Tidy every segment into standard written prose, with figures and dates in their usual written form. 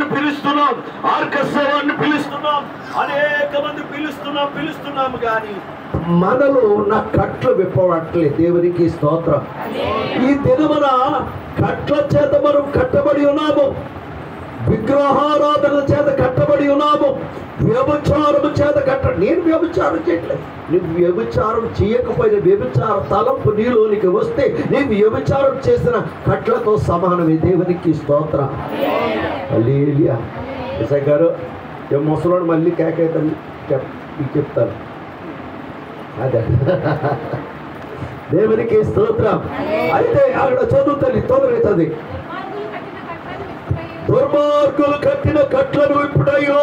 వారిని పిలుస్తున్నాం, ఆర్కెస్ట్రా వారిని పిలుస్తున్నాం, అనేక మంది పిలుస్తున్నాము కానీ మనలో నా కట్లు విప్పవట్లేదు. దేవునికి స్తోత్రం. ఈ దినమున కట్ల చేత మనం కట్టబడి ఉన్నాము, విగ్రహారాధన చేత కట్టబడి ఉన్నాము, వ్యభిచారము చేత నేను వ్యభిచారం చేయట్లేదు. నువ్వు వ్యభిచారం చేయకపోయిన వ్యభిచార తలంపు నీలోనికి వస్తే నీవు వ్యభిచారం చేసిన కట్లతో సమానమే. దేవునికి స్తోత్రం. హల్లెలూయా. ఎస్ఐ గారు ముసలోడు మళ్ళీ కేకైతే చెప్తాను. అదే దేవునికి స్తోత్రం. అయితే అక్కడ చదువుతుంది, తొందరగా చదివి. దుర్మార్గులు కట్టిన కట్లను విప్పుటయో,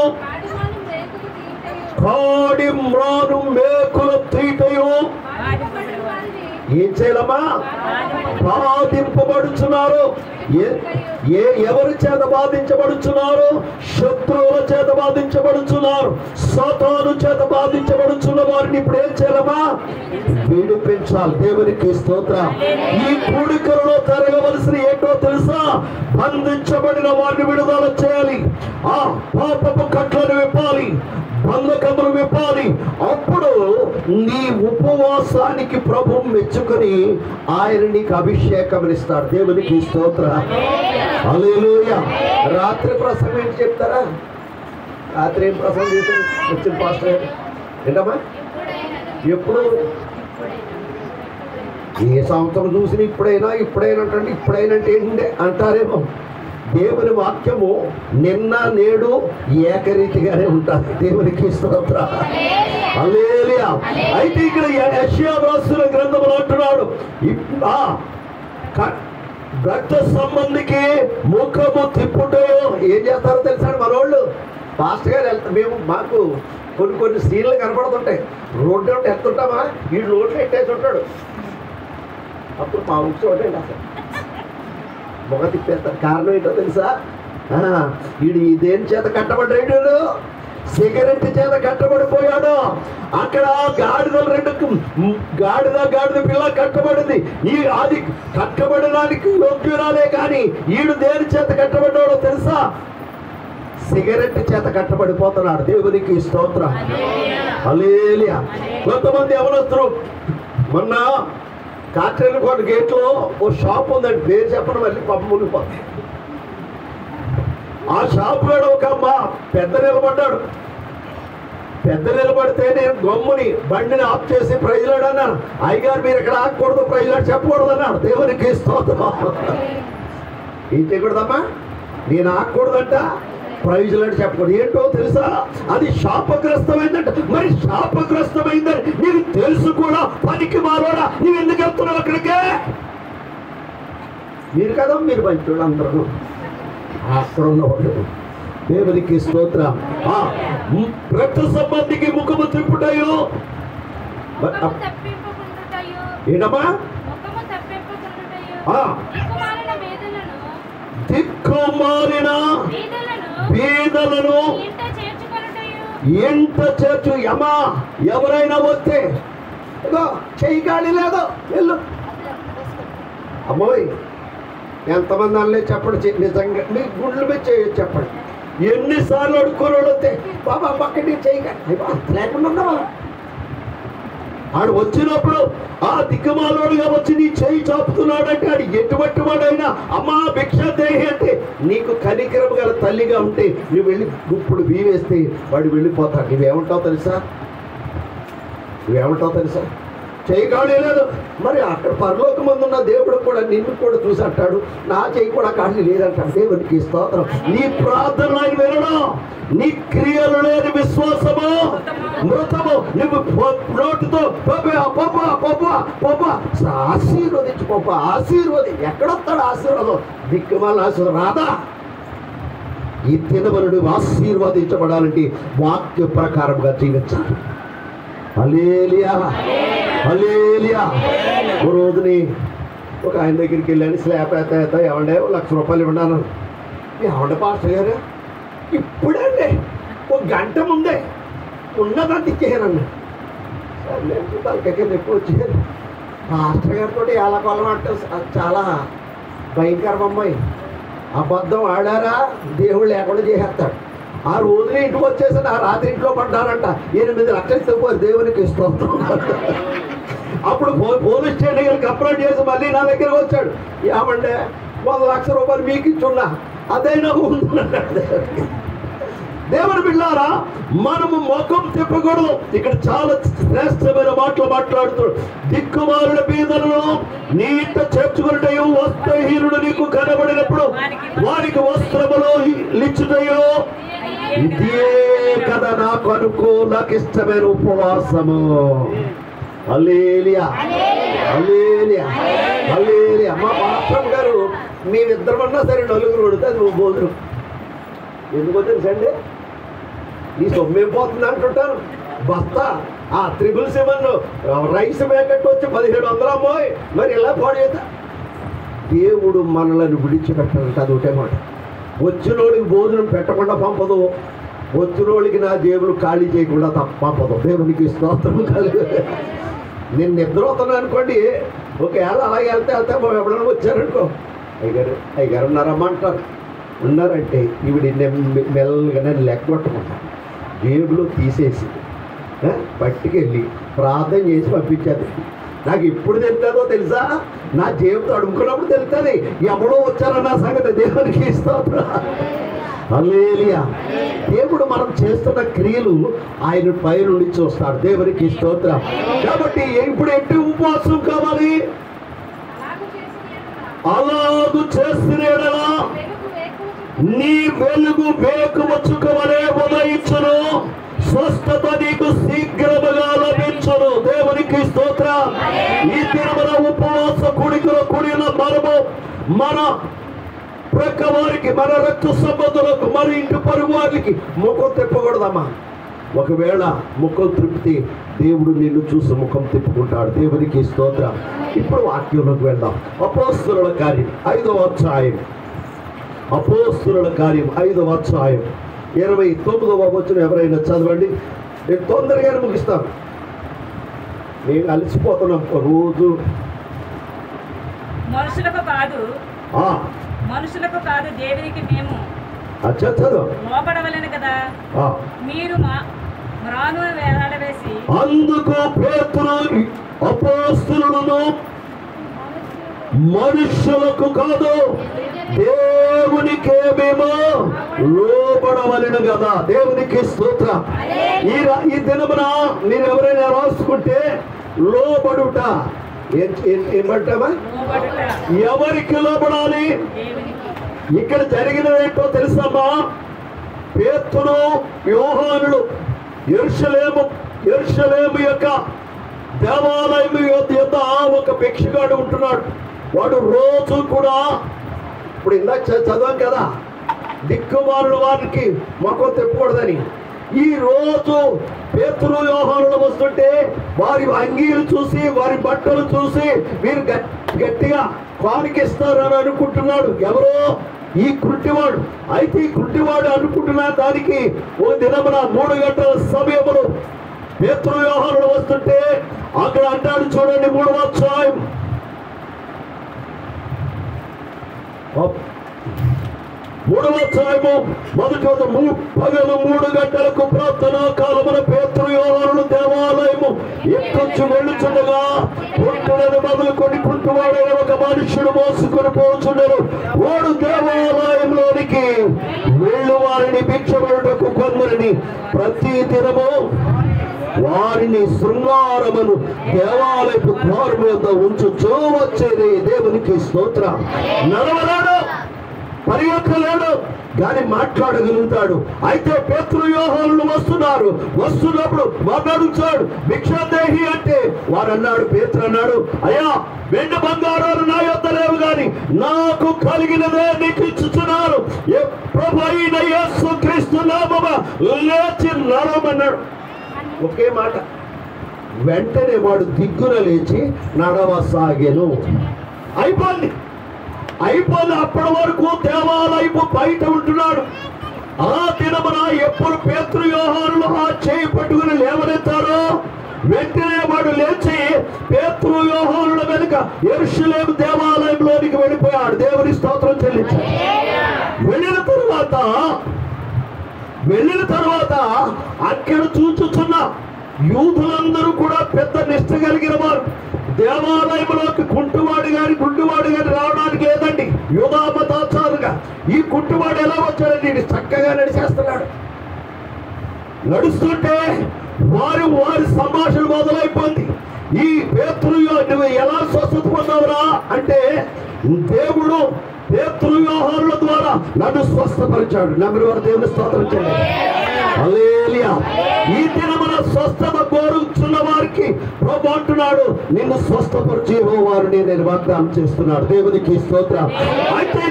కాడి మ్రాను మేకులు తీటయో. ఏం చేయాలమ్మా? బాధింపబడుచున్నారు. ఎవరి చేత బాధించబడుచున్నారు? శత్రువుల చేత బాధించబడుచున్నారు, సాతాను చేత బాధించబడుచున్న వారిని ఇప్పుడు ఏం చేయాలమ్మా? విడిపించాలి. దేవునికి స్తోత్రం. ఈ కూడికలలో జరగవలసిన ఏంటో తెలుసా? బంధించబడిన వారిని విడుదల చేయాలి, ఆ పాపపు కట్లను విప్పాలి, బంధకములు విప్పాలి. అప్పుడు నీ ఉపవాసానికి ప్రభు మెచ్చుకొని ఆయన నీకు అభిషేకం ఇస్తాడు. దేవునికి స్తోత్రం. హల్లెలూయా. రాత్రి ప్రసంగం ఏంటి చెప్తారా? రాత్రి ఏం ప్రసంగం చేసి వచ్చిన పాస్టర్ ఏంటమ్మా? ఎప్పుడు ఏ సంవత్సరం చూసిన ఇప్పుడైనా అంటే ఏంటంటే అంటారేమో. దేవుని వాక్యము నిన్న నేడు ఏకరీతిగానే ఉంటుంది. దేవునికి స్తోత్రం. హల్లెలూయా. అయితే ఇక్కడ యెషయా రాసిన గ్రంథంలో అంటున్నాడు, రక్త సంబంధికి ముఖము తిప్పుటయో. ఏం చేస్తారో తెలుసాడు మనోళ్ళు? పాస్టర్ గారు వెళ్తాం, మాకు కొన్ని సీన్లు కనపడుతుంటాయి. రోడ్డు ఉంటే వెళ్తుంటామా, ఈ రోడ్లు ఎట్టేసి ఉంటాడు. అప్పుడు మా ఊరి అసలు మొగ తిప్పేస్తారు. కారణం ఏంటో తెలుసా? వీడు దేని చేత కట్టబడ్డాడు? సిగరెట్ చేత కట్టబడిపోయాడు. అక్కడ గాడిద పిల్ల కట్టబడింది. అది కట్టబడడానికి యోగ్యురాలే, కానీ ఈడు దేని చేత కట్టబడ్డాడో తెలుసా? సిగరెట్ చేత కట్టబడిపోతున్నాడు. దేవునికి స్తోత్రం. హల్లెలూయా. కొంతమంది ఎవరొస్తారు, మొన్న కాట్రేలకోట గేట్లో ఓ షాప్ ఉందండి, పేరు చెప్పడం మళ్ళీ పంప మునిగిపోతుంది. ఆ షాప్ లో ఒక అమ్మ పెద్ద నిలబడితే నేను గమ్ముని బండిని ఆఫ్ చేసి ప్రైజ్లాడు అన్నాను. అయ్యగారు మీరు ఇక్కడ ఆగకూడదు, ప్రైజ్లాడు చెప్పకూడదు అన్నాడు. దేవునికి స్తోత్రం. ఏం చేయకూడదమ్మా? నేను ఆగకూడదంట, ప్రైజ్లాడు చెప్పకూడదు. ఏంటో తెలుసా? అది శాపగ్రస్తమైందంట. మరి శాపగ్రస్తమైందని నీకు తెలుసు కూడా పనికి మారోడా, నీవు ఎందుకు వెళ్తున్నావు అక్కడికే? మీరు కదా, మీరు మంచి అందరూ అక్కడ ఉన్నవాడు. దేవునికి స్తోత్రం. రక్త సంబంధికి ముఖము తిప్పుటయో. ఏంటమ్మా? దిక్కుమాలిన బీదలను ఇంట చేర్చు. యమా ఎవరైనా వస్తే చెయ్యి గాలి లేదు, వెళ్ళు. అమ్మోయ్, ఎంతమంది అనలే చెప్పండి, నిజంగా మీ గుండెల మీద చేయొచ్చు చెప్పండి. ఎన్నిసార్లు అడుక్కొని వస్తే బాబా పక్కన చెయ్యి లేకుండా ఉన్నావా? ఆడు వచ్చినప్పుడు ఆ దిక్కుమాలోడుగా వచ్చి నీ చేయి చాపుతున్నాడంటే ఆడు ఎటువంటి వాడైనా అమ్మా భిక్ష దేహి అంటే నీకు కనికరం గల తల్లిగా ఉంటే నువ్వు వెళ్ళి ఇప్పుడు వీవేస్తే వాడు వెళ్ళిపోతాడు. నువ్వేమంటావు తెలుసా? చేయగానే లేదు. మరి అక్కడ పరలోకమందు ఉన్న దేవుడు కూడా నిన్ను కూడా చూసి అంటాడు, నా చేయి కూడా కాళ్ళు లేదంటాడు. దేవునికి స్తోత్రం. నీ ప్రార్థన వినడం, నీ క్రియలు లేని విశ్వాసము మృతము. నువ్వు నోటితో ఆశీర్వదించు ఎక్కడొస్తాడు ఆశీర్వాదం? దిక్కుమాల ఆశీర్వాదం రాదా? ఈ తినబలుడు ఆశీర్వదించబడాలంటే వాక్య ప్రకారంగా జీవించాలి. హల్లెలూయా. హల్లెలూయా. ఓ రోజుని ఒక ఆయన దగ్గరికి వెళ్ళాను, స్లాబ్ అయితే ఏమండే ₹1,00,000 ఇవ్వడాను. ఏమండే పాస్టర్ గారు, ఇప్పుడండి ఒక గంట ముందే ఉన్నదంటే ఇచ్చేయారండి. తలకకి ఎక్కువ వచ్చేది. పాస్టర్ గారితో ఎలా కొలమంటే చాలా భయంకరం అమ్మాయి. అబద్ధం ఆడారా దేవుడు లేకుండా చేసేస్తాడు. ఆ రోజున ఇంటికి వచ్చేసి ఆ రాత్రి ఇంట్లో పడ్డారంట. 8 లక్షలు ఇవ్వాలి దేవునికి స్తోత్రం. అప్పుడు పోలీస్ స్టేషన్కి కంప్లైంట్ చేసి మళ్ళీ నా దగ్గరకు వచ్చాడు. ఏమంటే 100 లక్షల రూపాయలు మీకు ఇచ్చున్నా అదైనా ఉందన్నాడు. దేవుని బిడ్డలారా, మనము ముఖం తిప్పకూడదు. ఇక్కడ చాలా శ్రేష్టమైన మాటలు మాట్లాడుతాడు. దిక్కుమారుల బీదలను నీ ఇంట చేర్చుకున్నటయో, వస్త్రహీనుడు నీకు కనబడినప్పుడు వారికి వస్త్రములో లిచ్చుటయో, ఇదే కదా నాకు నాకు ఇష్టమైన ఉపవాసము. హల్లెలూయా, హల్లెలూయా, హల్లెలూయా. మా పాస్టర్ గారు మేమిద్దరమన్నా సరే నలుగురు కొడితే అది నువ్వు భోజనం ఎందుకో తెలుసండి, నీ సొమ్మేం పోతుంది అంటుంటాను. బస్తా ఆ 777 రైస్ ప్యాకెట్ వచ్చి 1700 అమ్మోయ్, మరి ఇలా పోడేత. దేవుడు మనలను విడిచిపెట్టాలంటే అది ఒకటే మాట. వచ్చినోడికి భోజనం పెట్టకుండా పంపదు, వచ్చినోడికి నా జేబులు ఖాళీ చేయకుండా పంపదు. దేవునికి స్తోత్రం కలుగు. నేను నిద్రపోతున్నాను అనుకోండి, ఒకవేళ అలాగే వెళ్తే ఎవరైనా వచ్చారనుకో, అయ్యగారు ఉన్నారమ్మా అంటారు. ఉన్నారంటే ఈవిడ మెల్లగా నేను లెక్కగొట్టుకుంటాను. జేబులో తీసేసి పట్టుకెళ్ళి ప్రార్థన చేసి పంపించేది. నాకు ఎప్పుడు తెలుస్తుందో తెలుసా, నా జేబుతో అడుగుకున్నప్పుడు తెలుస్తుంది ఎవడో వచ్చారన్న సంగతి. దేవునికి స్తోత్రం. హల్లెలూయా. దేవుడు మనం చేస్తున్న క్రియలు ఆయన పై నుండి చూస్తాడు. దేవునికి స్తోత్రం. కాబట్టి ఇప్పుడు ఎట్టి ఉపవాసం కావాలి, అలాగు చేసినేలా నీ వెలుగు వేకువచ్చుకవలే ఉదయించును, స్వస్థత నీకు శీఘ్రముగా లభించును. దేవునికి స్తోత్రం. ఈ దినమున ఉపవాస కూడికలో కూడిన మనము మన ప్రక్క వారికి, మన రక్త సంబంధులకు, మన ఇంటి పరుగు వారికి ముఖం తిప్పకూడదమ్మా. ఒకవేళ ముఖం తిప్పితే దేవుడు నిన్ను చూసి ముఖం తిప్పుకుంటాడు. దేవునికి స్తోత్రం. ఇప్పుడు వాక్యంలోకి వెళ్దాం. అపోస్తలుల కార్యం 5వ అధ్యాయం. అపోస్తలుల కార్యం 5వ అధ్యాయం 29వ వచనం ఎవరైనా చదవండి. నేను తొందరగానే ముగిస్తాను. నేను అలసిపోతున్నాం రోజు. మనుషులకు కాదు దేవునికి మేము లోబడవలెను కదా, మీరు మ్రాను వేలాడవేసి. అందుకు పేతురు అపోస్తలులను మనుషులకు కాదు దేవునికే మేము లోబడవలెను కదా. దేవునికి స్తోత్రం. ఈ దినమున మీరు ఎవరైనా రాసుకుంటే లోబడుట ఏమంటామా, ఎవరికి లోబడాలి? ఇక్కడ జరిగినది ఏంటో తెలుసమ్మా. పేతురు యోహానులు యెరూషలేము యొక్క దేవాలయం యొద్ద ఒక భిక్షగాడు ఉంటున్నాడు. వాడు రోజు కూడా, ఇప్పుడు ఇందాక చదివాం కదా, దిక్కుమారుడు వారికి మొఖం తిప్పకూడదని. ఈ రోజు పేతురు యోహానులు వస్తుంటే వారి అంగీలు చూసి, వారి బట్టలు చూసి వీరు గట్టిగా కానికిస్తారని అనుకుంటున్నాడు. ఎవరో ఈ కుంటివాడు. అయితే ఈ కుంటివాడు అనుకుంటున్న దానికి ఓ దినమున 3 గంటల సమయములు పేతురు యోహానులు వస్తుంటే అక్కడ అంటాడు చూడండి, 3వ అధ్యాయం 3వ అధ్యాయము మొదటి పగలు 3 గంటలకు ప్రార్థనా కాలమున పేతురు యోహానులు దేవాలయము ఎక్కొచ్చు వెళ్ళుచుండగా కుంటులను మొదలుకొని కుంటువాడైన ఒక మనుష్యుడు మోసుకొని పోచుండరు. వాడు దేవాలయంలోనికి వెళ్ళు వారిని భిక్షపడుటకు కొందరిని ప్రతి దినము వారిని శృంగారమును దేవాలయపు ద్వారం మీద ఉంచుచూ వచ్చేది. దేవునికి స్తోత్రం. నడవలేడు, పరిగెత్తలేడు, కానీ మాట్లాడగలుగుతాడు. అయితే పేతురు యోహానులు వస్తున్నప్పుడు వారు అడుగుతాడు, భిక్షాదేహి అంటే వారు అన్నాడు, పేతురు అన్నాడు, అయ్యా వెండి బంగారాలు నా యొద్ద లేవు, కానీ నాకు కలిగినదే నీకు ఇచ్చుచున్నాను. ప్రభు అయిన యేసు క్రీస్తు నామమున లేచి నడవమన్నాడు. ఒకే మాట. వెంటనే వాడు దిగ్గున లేచి నడవసాగెను. అయిపోయింది. అప్పటి వరకు దేవాలయపు బయట ఉంటున్నాడు. ఆ దినమున ఎప్పుడు పేతురు యోహానులు ఆ చేయి పట్టుకుని లేవనెత్తారో వెంటనే వాడు లేచి పేతురు యోహానుల వెనుక యెరూషలేము దేవాలయంలోనికి వెళ్ళిపోయాడు. దేవుని స్తోత్రం చెల్లించాడు. వెళ్ళిన తర్వాత అక్కడ చూచుచున్న యూదులందరూ కూడా పెద్ద నిష్ట కలిగిన వారు. దేవాలయంలోకి గుంటువాడు గాని రావడానికి లేదండి. యూదామతాచారుగా ఈ గుంటువాడు ఎలా వచ్చాడండి? ఇది చక్కగా నడిచేస్తున్నాడు. నడుస్తుంటే వారి సంభాషణ మొదలైపోయింది. ఈ పేతురు, నువ్వు ఎలా స్వస్థత పొందావురా అంటే, దేవుడు పేతురు యోహానుల ద్వారా నన్ను స్వస్థపరిచాడు. నమ్మిన వారు దేవుని స్తోత్రం చేయండి. హల్లెలూయా. ఈ దినమున స్వస్థత కోరుచున్న వారికి ప్రభు అంటున్నాడు, నిన్ను స్వస్థపరిచే వారిని నేను వాగ్దానం చేస్తున్నాడు. దేవునికి స్తోత్రం. అయితే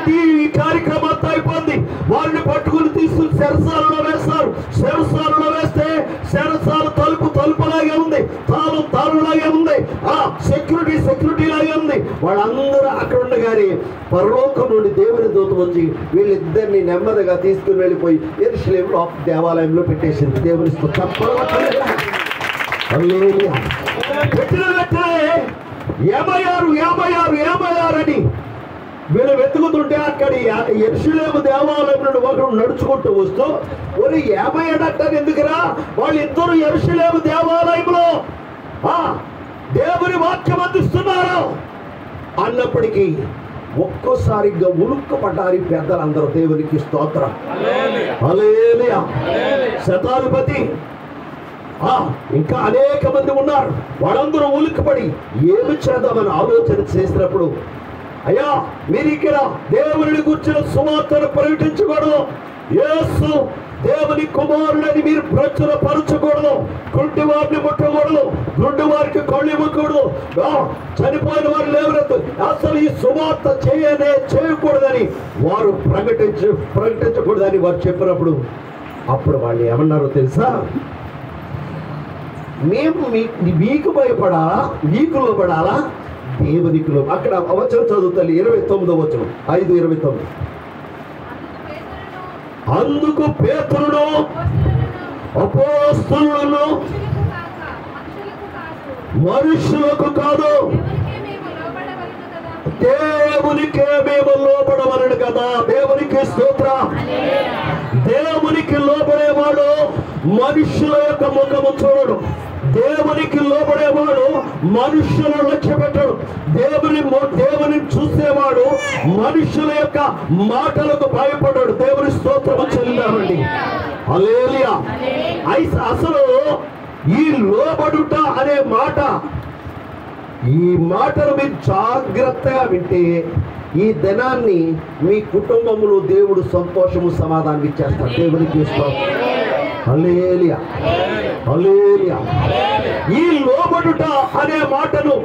ఈ కార్యక్రమం అంతా అయిపోయింది. వారిని పట్టుకుని తీసుకుని శరసాలలో వేస్తారు. శరసాలలో వేస్తే శరసాల తలుపులాగే ఉంది, తాళంలాగే ఉంది, ఆ సెక్యూరిటీ లాగే ఉంది. వాళ్ళందరూ అక్కడ ఉండగానే పరలోకం నుండి దేవుని దూత వచ్చి వీళ్ళిద్దరిని నెమ్మదిగా తీసుకుని వెళ్ళిపోయి యెరూషలేములో దేవాలయంలో పెట్టేసింది. దేవుని పెట్టిన వెంటనే ఏమయ్యారు అని వీళ్ళు వెతుకుతుంటే అక్కడ యెరూషలేము దేవాలయం నుండి ఒకడు నడుచుకుంటూ వస్తూ, ఒరి ఏమయ్యాడంటారు ఎందుకురా? వాళ్ళిద్దరూ యెరూషలేము దేవాలయంలో దేవుని వాక్యం అందిస్తున్నారు అన్నప్పటికీ ఒక్కోసారిగా ఉలుక్కుపడ్డారు పెద్దలందరూ. దేవునికి స్తోత్రం. హల్లెలూయా. శతాధిపతి ఇంకా అనేక మంది ఉన్నారు. వాళ్ళందరూ ఉలిక్కిపడి ఏమి చేద్దామని ఆలోచన చేసినప్పుడు, అయ్యా మీరు ఇక్కడ దేవుని గురించిన సువార్తను ప్రకటించకూడదు, యేసు దేవుని కుమారుడని మీరు ప్రచురపరచకూడదు, కుంటి వారిని ముట్టకూడదు, గుడ్డి వారికి కళ్ళు ఇవ్వకూడదు, చనిపోయిన వారు లేవనెత్తు, అసలు ఈ సువార్త చేయకూడదని వారు ప్రకటించకూడదని వారు చెప్పినప్పుడు, అప్పుడు వాళ్ళు ఏమన్నారో తెలుసా? మేము మీకు భయపడాలా, మీకు లోబడాలా, దేవునికి లో. అక్కడ వచనం చదువుతాలి, 29వ వచనం, 5:29. అందుకు పేతురును అపోస్తలులను మనుషులకు కాదు దేవునికే మేము లోబడవలను కదా. దేవునికి స్తోత్రం. దేవునికి లోబడేవాడు మనుషుల యొక్క ముఖము చూడడు. దేవునికి లోబడేవాడు మనుషులను లక్ష్య పెట్టడు. దేవుని చూసేవాడు మనుషుల యొక్క మాటలకు భయపడ్డాడు. దేవుని స్తోత్రము చెల్లిందామండి. హల్లెలూయా. అసలు ఈ లోబడుట అనే మాట, ఈ మాటను మీరు జాగ్రత్తగా వింటే ఈ దినాన్ని మీ కుటుంబంలో దేవుడు సంతోషము సమాధానం ఇచ్చేస్తాడు. దేవునికి స్తోత్రం. హల్లెలూయా. హల్లెలూయా. ఈ లోబడుట అనే మాటను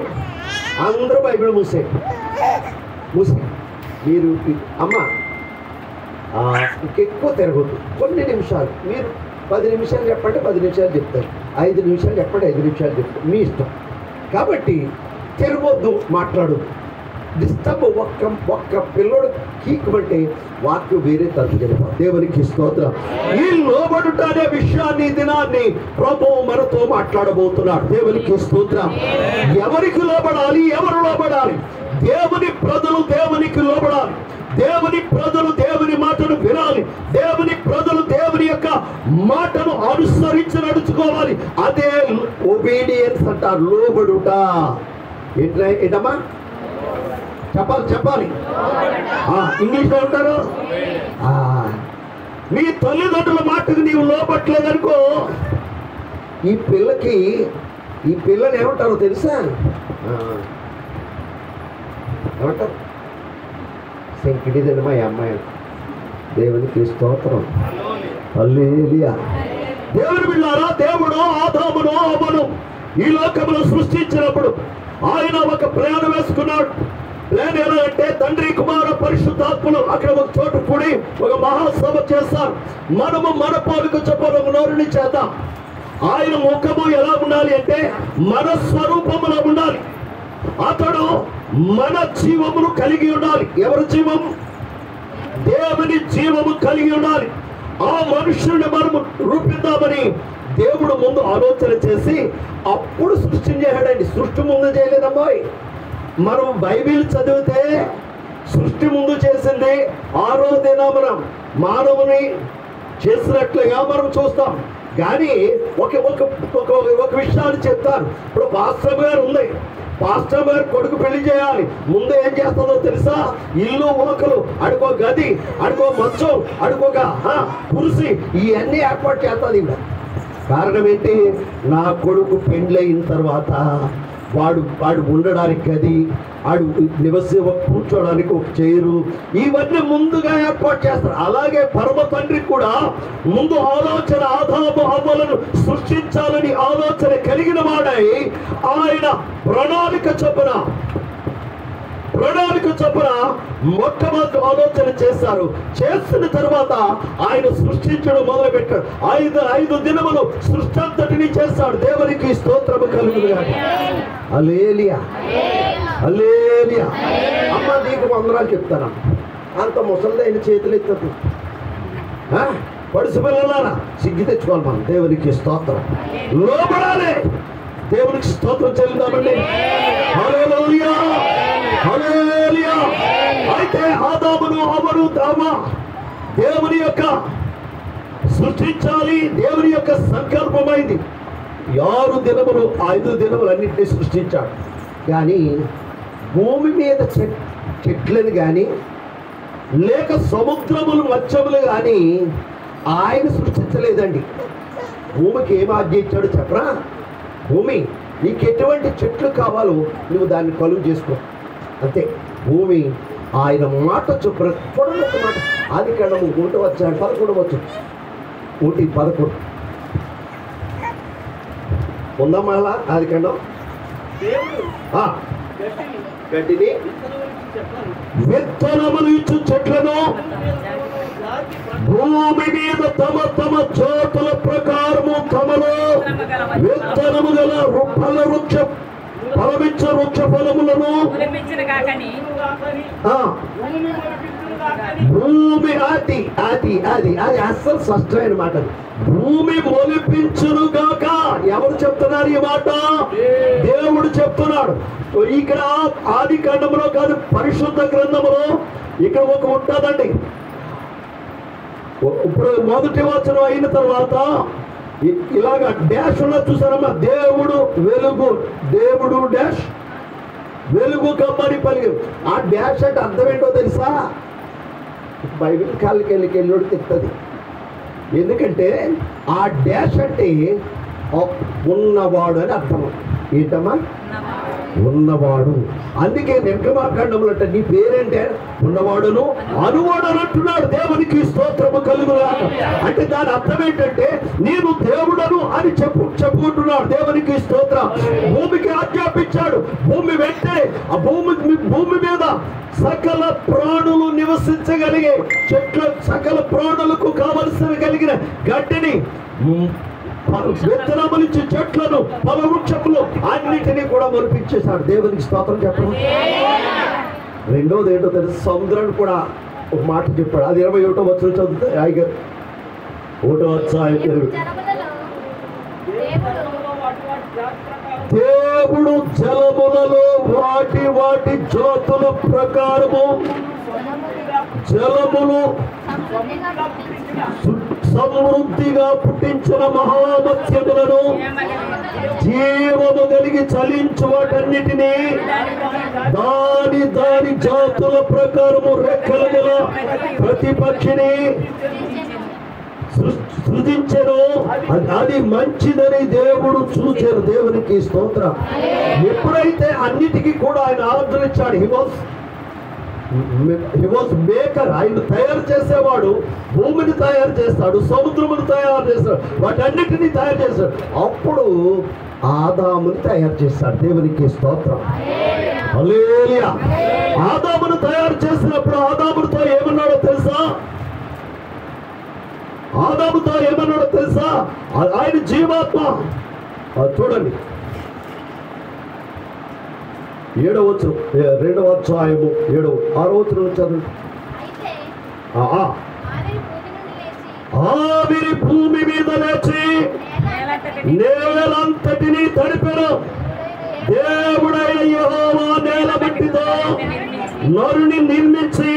అందరూ బైబిల్ మూసే మీరు అమ్మ ఇంకెక్కువ తిరగద్దు. కొన్ని నిమిషాలు, మీరు 10 నిమిషాలు చెప్పండి, 10 నిమిషాలు చెప్తారు, 5 నిమిషాలు చెప్పండి, 5 నిమిషాలు చెప్తారు, మీ ఇష్టం. కాబట్టి తిరగొద్దు, మాట్లాడు. డిస్టర్బ్ ఒక్క పిల్లడు కీకమంటే వాక్యం వేరే తరపు జరిపా. దేవునికి స్తోత్రం. ఈ లోబడుట అనే విషయాన్ని, దినాన్ని ప్రభువు మనతో మాట్లాడబోతున్నాడు. దేవునికి స్తోత్రం. ఎవరికి లోబడాలి, ఎవరు లోబడాలి? దేవుని ప్రజలు దేవునికి లోబడాలి. దేవుని ప్రజలు దేవుని మాటను వినాలి. దేవుని ప్రజలు దేవుని యొక్క మాటను అనుసరించి నడుచుకోవాలి. అదే ఒబీడియన్స్ అంటారు, లోబడుట. ఏంటమ్మా చెప్పాలి. ఇంగ్లీష్లో ఉంటారు. నీ తల్లిదండ్రుల మాటకు నీవు లోబట్టలేదనుకో, ఈ పిల్లని ఏమంటారో తెలుసా? ఏమంటారు? శంకిడిదండి మా అమ్మాయి. దేవునికి స్తోత్రం. హల్లెలూయా. దేవుని బిడ్డలారా, దేవుడు ఆదామును అవ్వను ఈ లోకమును సృష్టించినప్పుడు ఆయన ఒక ప్లాన్ వేసుకున్నాడు. ప్లాన్ ఎలా అంటే, తండ్రి కుమార పరిశుద్ధాత్మలు అక్కడ ఒక చోటు కూడి ఒక మహాసభ చేస్తారు. మనము మన పాలకు చెప్పడం నోరుని చేద్దాం. ఆయన ముఖము ఎలా ఉండాలి అంటే మన స్వరూపములో ఉండాలి. అతడు మన జీవమును కలిగి ఉండాలి. ఎవరి జీవం? దేవుని జీవము కలిగి ఉండాలి. ఆ మనుషుల్ని మనము రూపిద్దామని దేవుడు ముందు ఆలోచన చేసి అప్పుడు సృష్టి చేశాడండి. సృష్టి ముందు చేయలేదమ్మాయి. మనం బైబిల్ చదివితే సృష్టి ముందు చేసింది 6వ దినమున మానవుని చేసినట్లుగా మనం చూస్తాం. కానీ ఒక ఒక ఒక ఒక విషయాన్ని చెప్తాను. ఇప్పుడు పాస్టర్ గారు ఉంది, పాస్టర్ గారు కొడుకు పెళ్లి చేయాలి. ముందు ఏం చేస్తుందో తెలుసా? ఇల్లు ఊకలు, అడుకో గది, అడుకో మంచం, అడుకోక కుర్చీ, ఇవన్నీ ఏర్పాటు చేస్తుంది. కారణం ఏంటి? నా కొడుకు పెండ్లయిన తర్వాత వాడు ఉండడానికి గది, వాడు కూర్చోడానికి ఒక చైరు, ఇవన్నీ ముందుగా ఏర్పాటు చేస్తారు. అలాగే పరమ తండ్రి కూడా ముందు ఆలోచన ఆదాము హవ్వలను సృష్టించాలని ఆలోచన కలిగిన వాడై ఆయన ప్రణాళిక చొప్పున మొట్టమొదటి ఆలోచన చేశారు. చేసిన తర్వాత ఆయన సృష్టించడం మొదలు పెట్టాడు. 5 దినములు సృష్టి అంతటిని చేశాడు. దేవునికి స్తోత్రము కలుగును గాక. హల్లెలూయా, హల్లెలూయా. అమ్మ నీకు వందనాలు చెప్తాను. అంత ముసలిదైన చేతులు ఎత్తదు. పడుసు పిల్లలారా సిగ్గు తెచ్చుకోవాలి మనం. దేవునికి స్తోత్రం, లోబడాలి. దేవునికి స్తోత్రం చెల్లిద్దామండి. హల్లెలూయా, హల్లెలూయా. అయితే ఆదామును హవ్వను దేవుని యొక్క సృష్టించాలి, దేవుని యొక్క సంకల్పమైంది. 6 దినములు 5 దినములు అన్నింటినీ సృష్టించాడు. కానీ భూమి మీద చెట్లను కానీ లేక సముద్రములు మత్స్యములు కానీ ఆయన సృష్టించలేదండి. భూమికి ఏం ఆజ్ఞ ఇచ్చాడు చెప్పరా? భూమి నీకు ఎటువంటి చెట్లు కావాలో నువ్వు దాన్ని కలుగు చేసుకో, అంతే. భూమి ఆయన మాట చొప్పున పొడవొక మాట. ఆది కాండము 1వ అధ్యాయం 11వ వచనం, 1:11 ఉందా మళ్ళా? ఆది కాండం గడ్డిని విత్తనములు ఇచ్చు చెట్లను భూమి మీద తమ జాతుల ప్రకారము తమలో విత్తనము గల ఫలమిచ్చ వృక్ష ఫలములను భూమి అది అస్సలు స్పష్టమైన మాట. భూమి మొలిపించును గాక. ఎవరు చెప్తున్నారు ఈ మాట? దేవుడు చెప్తున్నాడు. ఇక్కడ ఆది కాండములో కాదు, పరిశుద్ధ గ్రంథములో ఇక్కడ ఒక ఉంటుందండి. ఇప్పుడు మొదటి వచనం అయిన తర్వాత ఇలాగా డాష్ ఉన్న చూసారమ్మా. దేవుడు వెలుగు, దేవుడు డాష్ వెలుగు కమ్మని పలికి. ఆ డాష్ అంటే అర్థం ఏంటో తెలుసా? బైబిల్ కాళ్ళకి వెళ్ళి తిప్పుతుంది. ఎందుకంటే ఆ డాష్ అంటే ఉన్నవాడు అని అర్థం. ఏంటమ్మా? ఉన్నవాడు. అందుకే నిర్గమాకాండములు అంటే నీ పేరేంటే ఉన్నవాడును అనువాడు అని అంటున్నాడు. దేవునికి స్తోత్రము కలుగుగాక. అంటే దాని అర్థం ఏంటంటే నేను దేవుడను అని చెప్పుకుంటున్నాడు. దేవునికి స్తోత్రం. భూమికి ఆజ్ఞాపించాడు. భూమి వెంటనే ఆ భూమి మీద సకల ప్రాణులు నివసించగలిగే చెట్ల, సకల ప్రాణులకు కావలసిన కలిగిన గడ్డిని, విత్తనములిచ్చే చెట్లను, ఫలవృక్షములు అన్నిటినీ కూడా మొలిపించేశాడు. దేవునికి స్తోత్రం చెప్పండి. రెండోది ఏంటో తెలుసు? సముద్రాన్ని కూడా ఒక మాట చెప్పాడు. అది 21వ వచనం చదివితే ఆయగారు 1వ అధ్యాయం. దేవుడు జలములలో వాటి జాతుల ప్రకారము జలములు సమృద్ధిగా పుట్టించిన మహామత్స్యములను, జీవము కలిగి చలించు వాటన్నిటినీ దాని జాతుల ప్రకారము రెక్కల గల ప్రతి పక్షిని సృజించెను. అది మంచిదని దేవుడు చూచారు. దేవునికి స్తోత్రం. ఎప్పుడైతే అన్నిటికీ కూడా ఆయన ఆర్డర్ ఇచ్చాడు. He was maker. ఆయన తయారు చేసేవాడు. భూమిని తయారు చేస్తాడు, సముద్రమును తయారు చేస్తాడు, వాటన్నిటినీ తయారు చేస్తాడు. అప్పుడు ఆదాముని తయారు చేస్తాడు. దేవునికి స్తోత్రం. హల్లెలూయా. ఆదామును తయారు చేసినప్పుడు ఆదాముతో ఏమన్నాడో తెలుసా? ఆయన జీవాత్మ. చూడండి 7వ వచనం, 2వ అధ్యాయము 6వ వచనం చదువు. ఆవిరి భూమి మీద లేచి నేలంతటిని తడిపెను. దేవుడైన యెహోవా నేల మట్టితో నరుని నిర్మించి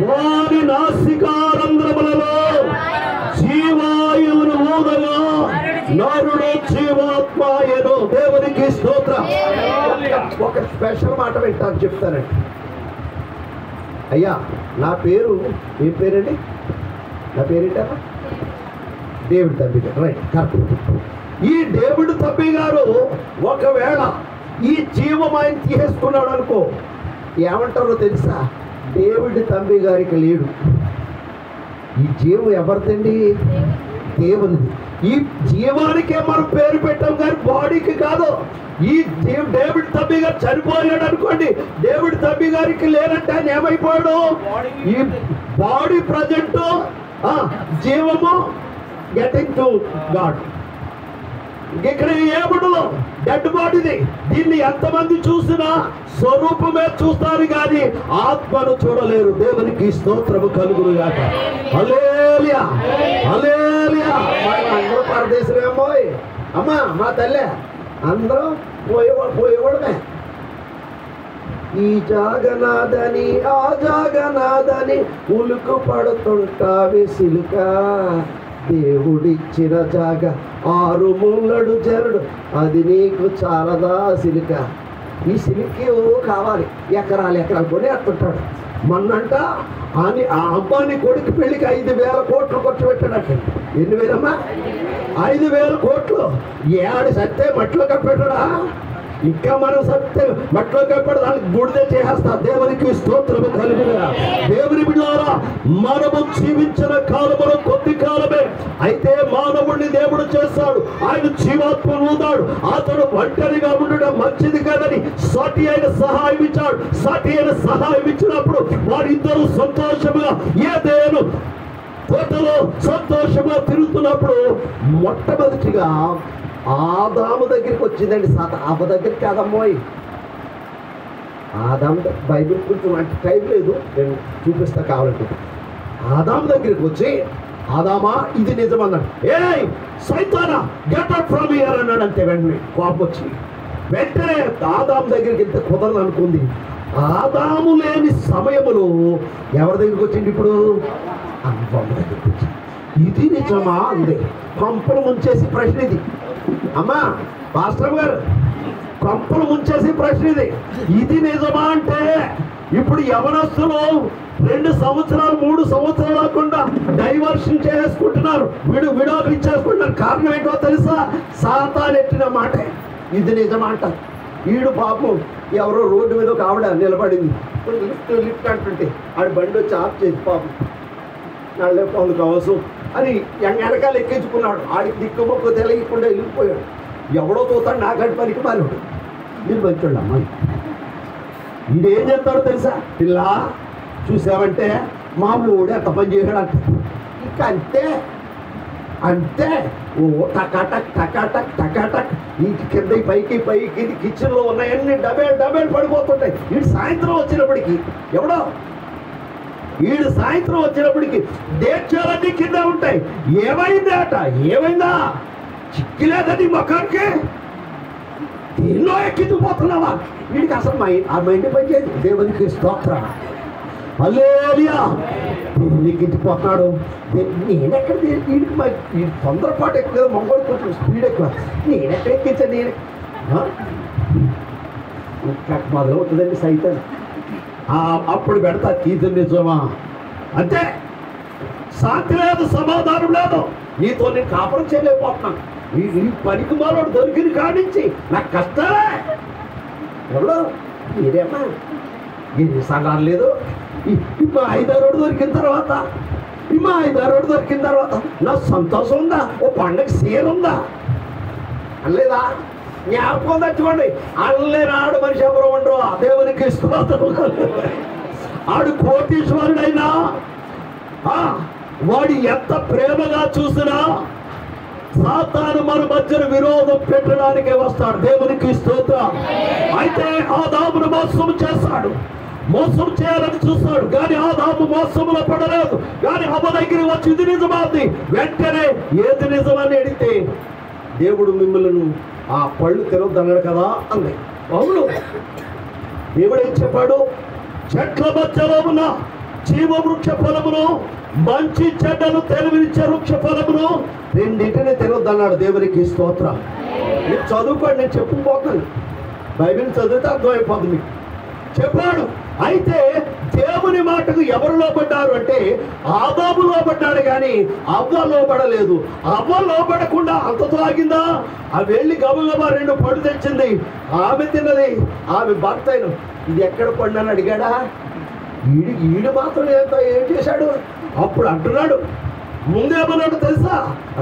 వారి నాసికారంధ్రములలో జీవాయువును ఊదగా నరుడు జీవాత్మాయను. దేవునికి స్తోత్రం. ఒక స్పెషల్ మాట వింటాను, చెప్తానండి. అయ్యా నా పేరు ఏం పేరండి? నా పేరేంటా? డేవిడ్ తబ్బి గారు. Right, correct. ఈ డేవిడ్ తబ్బి గారు ఒకవేళ ఈ జీవం ఆయన తీసేసుకున్నాడు అనుకో, ఏమంటారో తెలుసా? డేవిడ్ తబ్బి గారికి లేడు. ఈ జీవం ఎవరిదండి? దేవునిది. ఈ జీవానికే మనం పేరు పెట్టాం కానీ బాడీకి కాదు. ఈ డేవిడ్ తబ్బి గారు చనిపోయాడు అనుకోండి, డేవిడ్ తబ్బి గారికి లేనంటే ఆయన ఏమైపోయాడు? ఈ బాడీ ప్రజెంట్, జీవము గెటింగ్ టు గాడ్. ఇక్కడ ఏముండదు, డెడ్ బాడీది. దీన్ని ఎంతమంది చూసినా స్వరూపమే చూస్తారు కానీ ఆత్మను చూడలేరు. దేవునికి స్తోత్రము కలుగును గాక. హల్లెలూయా, హల్లెలూయా. అందరూ పరదేశమేమో అమ్మా, మా తల్లే అందరూ పోయేవాడమే. ఈ జాగనాదని ఆ జాగనాదని ఉలుకు పడుతుంటావి సిలుక. దేవుడిచ్చిన జాగ 6 మూలడు జరుడు, అది నీకు చాలదా సిలుక. ఈ సిలికి కావాలి, ఎకరాలు ఎకరాలు కొని ఎత్తుంటాడు. మొన్నంట ఆ అంబానీ కొడుకు పెళ్లికి 5,000 కోట్లు ఖర్చు పెట్టాడట. ఎన్ని వేలమ్మా? 5,000 కోట్లు. ఏడు సత్తే మట్లో కప్పెట్టడా? ఇంకా మనం సత్యం మట్లో కప్పెడ దానికి బూడిదే చేసేస్తా. దేవునికి స్తోత్రము కలుగునుగా. దేవుని బిడ్డలారా, మనము జీవించిన కాలములో కొద్ది కాలమే. అయితే మానవుడిని దేవుడు చేస్తాడు, ఆయన జీవాత్మను ఊదాడు. అతడు ఒంటరిగా ఉండడం మంచిది కాదని సాటి అయిన సహాయం ఇచ్చాడు. సాటి అయిన సహాయం ఇచ్చినప్పుడు వారిద్దరూ సంతోషముగా ఏదేను తోటలో సంతోషంగా తిరుగుతున్నప్పుడు మొట్టమొదటిగా ఆదాము దగ్గరికి వచ్చిందండి సాత. అవ్వ దగ్గరికి కాదమ్మోయ్, ఆదాము. బైబిల్ కొంచెం అంటే టైం లేదు, నేను చూపిస్తా కావాలంటే. ఆదాము దగ్గరికి వచ్చి, ఆదామా ఇది నిజమన్నాడు. ఏ సైతానా, గెట్ అవుట్ ఫ్రమ్ హియర్ అన్నాడు. అంతే వెంటనే కోపం వచ్చి వెంటనే ఆదాము దగ్గరికి వెళ్తే కుదరదు అనుకుంది. ఆదాము లేని సమయములో ఎవరి దగ్గరికి వచ్చింది? ఇప్పుడు అవ్వ దగ్గరికి వచ్చింది. ఇది నిజమా అంది. కొంపలు ముంచేసి ప్రశ్న ఇది. అమ్మా పాస్టర్ గారు, కొంపలు ముంచేసి ప్రశ్న ఇది. ఇది నిజమా అంటే ఇప్పుడు యవనస్తులు 2 సంవత్సరాలు 3 సంవత్సరాలు లేకుండా డైవర్షన్ చేసుకుంటున్నారు, విడాకులు ఇచ్చేసుకుంటున్నారు. కారణం ఏంటో తెలుసా? సాతాను ఎట్టిన మాట. ఇది నిజమా అంట. ఈడు పాపం ఎవరో రోడ్డు మీద ఒక ఆవిడ నిలబడింది, లిఫ్ట్ అంటుంటే ఆడు బండి వచ్చి ఆఫ్ చేసి పాపం నల్లే పొందుకు అవసరం అని వెనకాల ఎక్కించుకున్నాడు. ఆడికి దిక్కుమొక్కు తెలియకుండా వెళ్ళిపోయాడు. ఎవడో చూస్తాడు, నాకంటి పనికి మాలిడు. మీరు మంచోళ్ళు అమ్మ. ఈడేం చెప్తాడో తెలుసా? పిల్ల చూసావంటే మామూలు ఎంత పని చేశాడు అంట. ఇంకా అంతే అంతే. ఓ టకాటక్ టకాటక్ టకాటక్. ఇంటి కింద పైకి ఇది కిచెన్లో ఉన్నాయన్నీ డబేలు పడిపోతుంటాయి. వీడు సాయంత్రం వచ్చినప్పటికి సాయంత్రం వచ్చినప్పటికి డేక్షాలన్నీ కింద ఉంటాయి. ఏమైందా? చిక్కిలేదని మొఖానికి ఎన్నో ఎక్కిపోతున్నావా? వీడికి అసలు ఆ మైండ్ పనిచేది. దేవునికి స్తోత్రం. హల్లెలూయా. ఎక్కించిపోతున్నాడు. నేనెక్కడ వీడికి తొందరపాటు ఎక్కువ, మొంగోడు కొంచెం స్పీడ్ ఎక్కువ. నేనెక్కడ ఎక్కించాను? ఇంకా మొదలవుతుందండి సైతం. అప్పుడు పెడతా ఇది నిజమా? అంతే. శాంతి లేదు, సమాధానం లేదు. నీతో నేను కాపురం చేయలేకపోతున్నాను. ఈ పనికి మాలోడు దొరికిన కాడించి నాకు కష్టాలే. ఎవరో మీరేమా ఎన్ని సంఘాలు లేదు. ఇప్పుడు 5వ రోడ్డు దొరికిన తర్వాత నా సంతోషం ఉందా? ఓ పండగ సీన్ ఉందా? అనలేదా? జ్ఞాపకం తెచ్చుకోండి. అల్లేనాడు మనిషి ఎవరు ఉండరు. దేవునికి స్తోత్రం. ఆడు కోటీశ్వరుడైనా వాడు ఎంత ప్రేమగా చూసినా సాతాను మన మధ్యన విరోధం పెట్టడానికే వస్తాడు. దేవునికి స్తోత్రం. అయితే ఆదామును మోసం చేయాలని చూస్తాడు కానీ ఆదాము మోసంలో పడలేదు. కానీ అమ్మ దగ్గర వచ్చి ఇది నిజమాంది. వెంటనే ఏది నిజమని అడిగితే దేవుడు మిమ్మల్ని ఆ పళ్ళు తినొద్దన్నాడు కదా అంది. అవును, దేవుడు ఏం చెప్పాడు? చెట్ల మధ్యలో ఉన్న జీవ వృక్ష ఫలమును, మంచి చెడ్డలు తెలివినిచ్చే వృక్ష ఫలమును రెండింటిని తినొద్దన్నాడు. దేవునికి స్తోత్రం. మీరు చదువుకోండి, నేను చెప్పుకుపోతాను. బైబిల్ చదివితే అర్థమైపోతుంది మీకు. చెప్పాడు. అయితే దేవుని మాటకు ఎవరు లోబడ్డారు అంటే ఆదాము లోబడ్డాడు, కానీ అవ్వ లోబడలేదు. అవ్వ లోబడకుండా అంతతో ఆగిందా? అవి వెళ్ళి గబగబా 2 పళ్ళు తెచ్చింది. ఆమె తిన్నది. ఆమె భర్త అయిన ఇది ఎక్కడ పండు అని అడిగాడా? ఈడు మాత్రం ఏం చేశాడు? అప్పుడు అంటున్నాడు, ముందేమన్నాడు తెలుసా?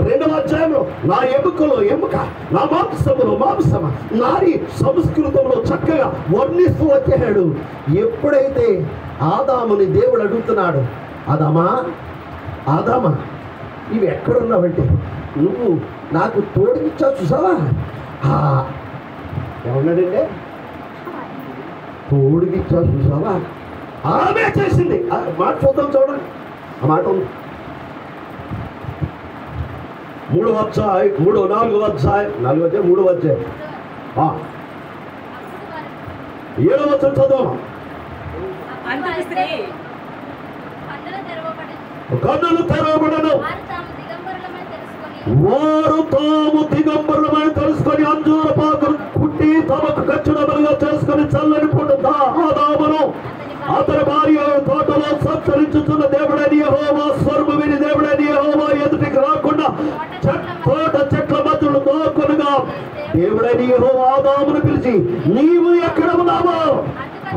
2వ అధ్యాయంలో నా ఎముకలో ఎముక, నా మాంసములో మాంసమ, నారి సంస్కృతంలో చక్కగా వర్ణిస్తూ వచ్చాడు. ఎప్పుడైతే ఆదాముని దేవుడు అడుగుతున్నాడు, ఆదామా ఇవి ఎక్కడున్నావంటే, నువ్వు నాకు తోడుకిచ్చా చూసావా? ఏమన్నాడంటే, తోడుకిచ్చా చూసావా? ఆమె చేసింది. మాట చూద్దాం, చూడండి. ఆ మాట ఉంది 3వ అధ్యాయం 4వ అధ్యాయం 3వ అధ్యాయం 7వ వచనం చదువు. కన్నులు తెరవబడను, వారు తాము దిగంబరులమని తెలుసుకొని అంజూర పాకును కుట్టి తమకు ఖచ్చితంగా చేసుకొని చల్లని పుట్ట ఆదామును అతని భార్య తోటలో సంచరించుతున్న దేవుడని యెహోవా స్వరము విని దేవుడని యెహోవా ఎదుటికి రాకుండా తోట చెట్ల మధ్యలో దోకొనగా దేవుడని యెహోవా ఆదామును పిలిచి, నీవు ఎక్కడ ఉన్నావు?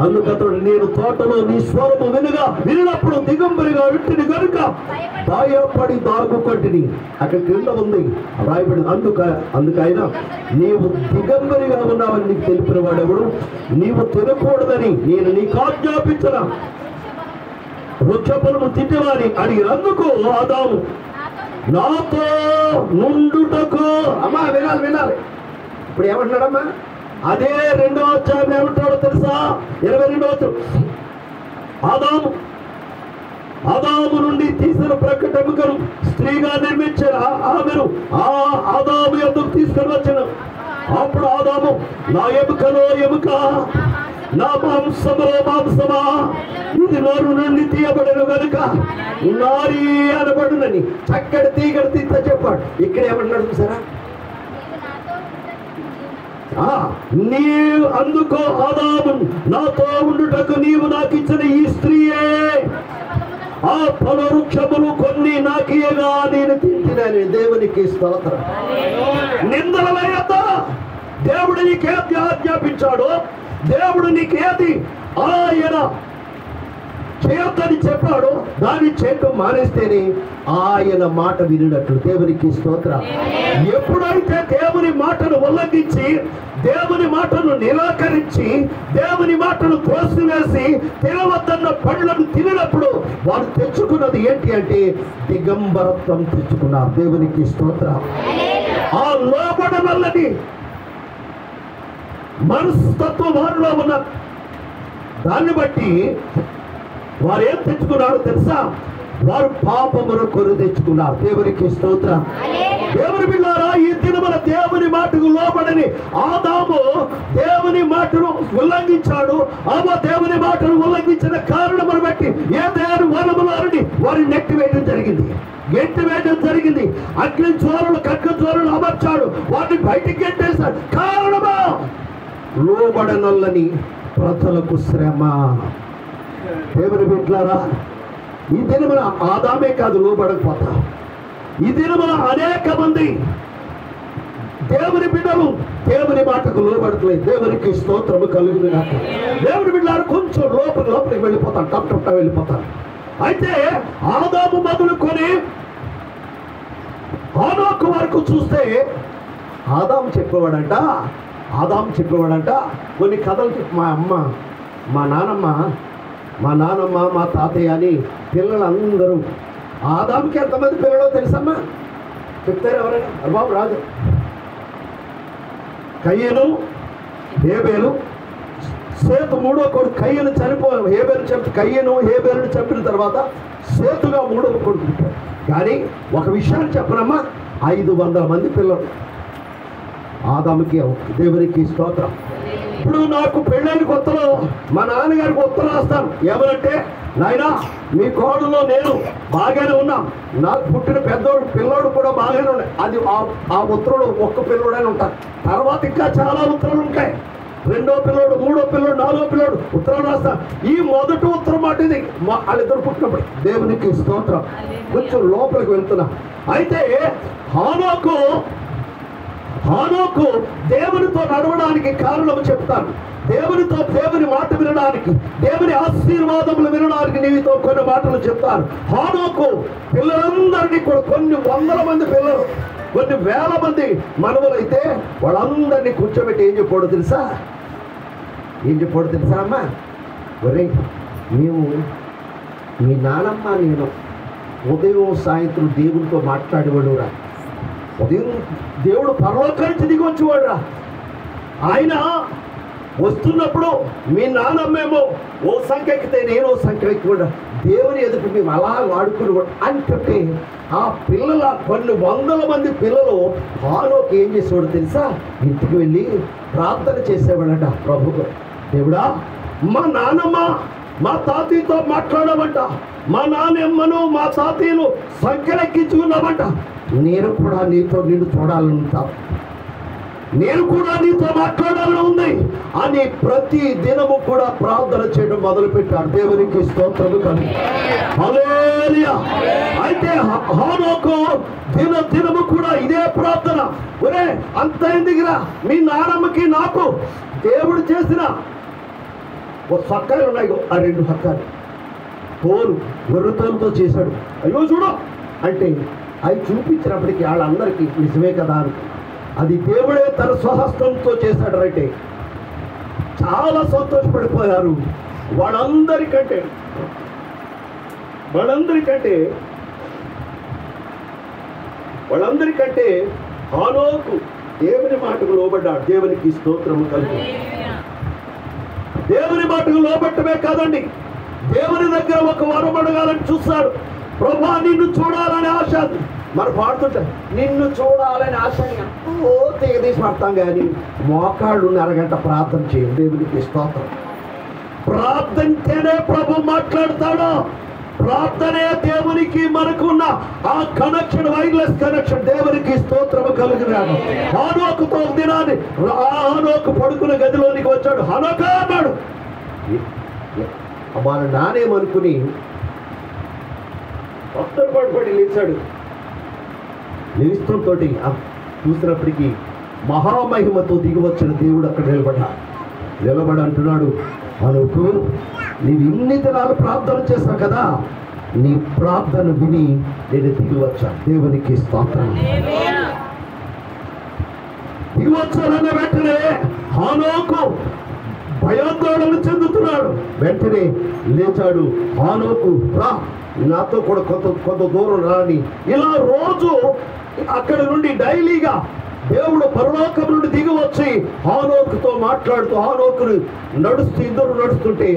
అందుకతడు, నేను తోటలో నీ స్వరము వినినప్పుడు దిగంబరిగా వింటిని కనుక భయపడి దాగుకొంటిని. అక్కడ క్రింద ఉంది రాయబడి, అందుకైనా నీవు దిగంబరిగా ఉన్నావని నీకు తెలిపిన వాడెవడు? నీవు తినకూడదని నేను నీకు ఆజ్ఞాపించిన వృక్ష ఫలము తింటివాని అడిగినందుకు ఆదాము నాతో నుండుటకు. అమ్మా వినాలి. ఇప్పుడు ఏమంటున్నాడమ్మా? అదే 2వ అధ్యాయం ఏమంటాడో తెలుసా? 22వ వచనం. ఆదాము నుండి తీసిన ప్రక్కట ఎముకను స్త్రీగా నిర్మించిన ఆమెను ఆదాము ఎందుకు తీసుకొని వచ్చిన. అప్పుడు ఆదాము, నా ఎముకలో ఎముక, నా మాంసములో మాంసమా, ఇది నోరు నుండి తీయబడిన కనుక నారీ అనబడునని చక్కటి తీగడు తీస్తా చెప్పాడు. ఇక్కడ ఏమన్నాడు చూసారా? నీవు అందుకో ఆదాము, నాతో ఉండుటకు నీవు నాకు ఇచ్చిన ఈ స్త్రీయే ఆ ఫల వృక్షములు కొన్ని నాకియగా నేను తింటినని. దేవునికి స్తోత్రం. నిందల వేయొద్దా? దేవుడు నీకేది ఆజ్ఞాపించాడో, దేవుడు నీకేది ఆయన చేయొద్దని చెప్పాడు, దాన్ని చేయటం మానేస్తేనే ఆయన మాట వినినట్లు. దేవునికి స్తోత్రం. ఎప్పుడైతే దేవుని మాటను ఉల్లంఘించి, దేవుని మాటను నిరాకరించి, దేవుని మాటను త్రోసివేసి తినవద్దన్న పండ్లను తినప్పుడు వారు తెచ్చుకున్నది ఏంటి అంటే దిగంబరత్వం తెచ్చుకున్నారు. దేవునికి స్తోత్రం. ఆ లోబడవల్లని మనస్తత్వం వారిలో ఉన్న దాన్ని బట్టి వారు ఏం తెచ్చుకున్నారో తెలుసా? వారు పాపమును కొని తెచ్చుకున్నారు. దేవునికి స్తోత్రం. దేవుని బిడ్డలారా, ఈ దినమున దేవుని మాటకు లోబడని ఆదాము దేవుని మాటను ఉల్లంఘించాడు. దేవుని మాటను ఉల్లంఘించిన కారణమును బట్టి ఏదైనా వనములారని వారిని నెట్టివేయడం జరిగింది, గెంటివేయడం జరిగింది. అగ్ని జ్వాలలు ఖడ్గ జ్వాలలు అమర్చాడు, వారిని బయటికి గెంటేశాడు. కారణమా? లోబడనొల్లని ప్రజలకు శ్రమ. దేవుని బిడ్డలారా, ఈ దినమున ఆదామే కాదు లోబడకపోతా, ఈ దినమున అనేక మంది దేవుని బిడ్డలు దేవుని మాటకు లోబడట్లేదు. దేవునికి స్తోత్రము కలుగును గాక. దేవుని బిడ్డలారా, కొంచెం లోపలికి వెళ్ళిపోతారు, టప్ వెళ్ళిపోతారు. అయితే ఆదాము మొదలుకొని హనోకు వరకు చూస్తే ఆదాము చెప్పేవాడంట కొన్ని కథలు చెప్పి, మా అమ్మ, మా నానమ్మ, మా తాతయ్య అని పిల్లలందరూ. ఆదాముకి ఎంతమంది పిల్లలో తెలుసమ్మా? చెప్తారు ఎవరైనా? బాబు రాదు. కయ్యను, హేబేలు, సేతు మూడో కొడుకు. కయ్యను హేబేలును చంపిన తర్వాత సేతుగా మూడవ కొడుకు పుట్టాడు. కానీ ఒక విషయాన్ని చెప్పనమ్మా, 500 మంది పిల్లలు ఆదాముకి. దేవునికి స్తోత్రం. ఇప్పుడు నాకు పెళ్ళైన కొత్తలో మా నాన్నగారికి ఉత్తరం రాస్తాను. ఏమనంటే, నాయనా మీ కోడలో నేను బాగానే ఉన్నాం, నాకు పుట్టిన పిల్లోడు కూడా బాగానే ఉన్నాయి. అది ఆ ఉత్తరుడు ఒక్క పిల్లోడైనా ఉంటారు. తర్వాత ఇంకా చాలా ఉత్తరాలు ఉంటాయి. 2వ పిల్లోడు, 3వ పిల్లోడు, 4వ పిల్లోడు ఉత్తరం రాస్తా. ఈ మొదటి ఉత్తరం మాట ఇది వాళ్ళిద్దరు పుట్టినప్పుడు. దేవునికి స్తోత్రం. కొంచెం లోపలికి వెళ్తున్నా. అయితే హానోకు దేవునితో నడవడానికి కారణం చెప్తాను. దేవుని మాట వినడానికి, దేవుని ఆశీర్వాదములు వినడానికి నీతో కొన్ని మాటలు చెప్తాను. హానోకు పిల్లలందరినీ కూడా, కొన్ని వందల మంది పిల్లలు, కొన్ని వేల మంది మనవులైతే వాళ్ళందరినీ కూర్చోబెట్టి ఏం చెప్పాడో తెలుసా అమ్మా? ఒరే, మేము మీ నానమ్మ నేను ఉదయం సాయంత్రం దేవునితో మాట్లాడేవాడురా. ఉదయం దేవుడు పరలోకం నుంచి దిగి వచ్చేవాడురా. ఆయన వస్తున్నప్పుడు మీ నాన్నమ్మేమో ఓ సంఖ్య ఎక్కితే నేను ఓ సంఖ్య ఎక్కివాడు. దేవుని ఎదుటి మేము అలా వాడుకునేవాడు అంటే ఆ పిల్లల కొన్ని వందల మంది పిల్లలు హానోకు ఏం చేసేవాడు తెలుసా? ఇంటికి వెళ్ళి ప్రార్థన చేసేవాడట. ప్రభువు, దేవుడా, మా నాన్నమ్మ మా తాతయ్యతో మాట్లాడమంట, మా నాన్నమ్మను మా తాతయ్యను సంఖ్యలెక్కించుకున్నామంట. నేను కూడా నిన్ను చూడాలంటా, నేను కూడా నీతో మాట్లాడాలని ఉంది అని ప్రతి దినము కూడా ప్రార్థన చేయడం మొదలుపెట్టారు. దేవునికి స్తోత్రము కానీ. హల్లెలూయా. అయితే హానోకు దినము కూడా ఇదే ప్రార్థన. ఒరే, అంత ఎందుకురా, మీ నానమ్మకి నాకు దేవుడు చేసిన ఒక సక్కాయలు ఉన్నాయి, ఆ 2 హక్కాలు గొర్రెతోలతో చేశాడు. అయ్యో చూడు అంటే అవి చూపించినప్పటికీ వాళ్ళందరికీ నిజమే కదా అని, అది దేవుడే తన స్వహస్తంతో చేశాడు అంటే చాలా సంతోషపడిపోయారు. వాళ్ళందరికంటే హానోకు దేవుని మాటకు లోబడ్డాడు. దేవునికి స్తోత్రము కలుగు. దేవుని మాటకు లోబట్టమే కాదండి, దేవుని దగ్గర ఒక వరం అడగాలని చూస్తాడు. ప్రభా, నిన్ను చూడాలని ఆశ. మనం పాడుతుంటే నిన్ను చూడాలని ఆశ తెగదీసి పడతాం, కానీ మోకాళ్ళు 1 అరగంట ప్రార్థన చేయం. దేవునికి స్తోత్రం. ప్రార్థనతోనే ప్రభు మాట్లాడతాడు. ప్రార్థనే దేవునికి మనకున్న ఆ కనెక్షన్, వైర్లెస్ కనెక్షన్. దేవునికి స్తోత్రము కలిగినాడు. హానోకుతో దినాన్ని హానోకు పడుకున్న గదిలోనికి వచ్చాడు. హానోకా అన్నాడు. వాళ్ళ నానేమనుకుని పడి లేచాడు. లేస్తుంతో చూసినప్పటికీ మహామహిమతో దిగి వచ్చిన దేవుడు అక్కడ నిలబడి అంటున్నాడు, హానోకు, నీవు ఇన్ని దినాలు ప్రార్థన చేస్తావు కదా, నీ ప్రార్థన విని నేను దిగి వచ్చాను. దేవునికి స్తోత్రం. దిగి వచ్చానన్న వెంటనే హానోకు భయాందోళన చెందుతున్నాడు. వెంటనే లేచాడు. హానోకు, రా, నాతో కూడా కొంత దూరం రాని. ఇలా రోజు అక్కడ నుండి డైలీగా దేవుడు పరలోకం నుండి దిగి వచ్చి హానోకుతో మాట్లాడుతూ, హానోకును ఇద్దరు నడుస్తుంటే,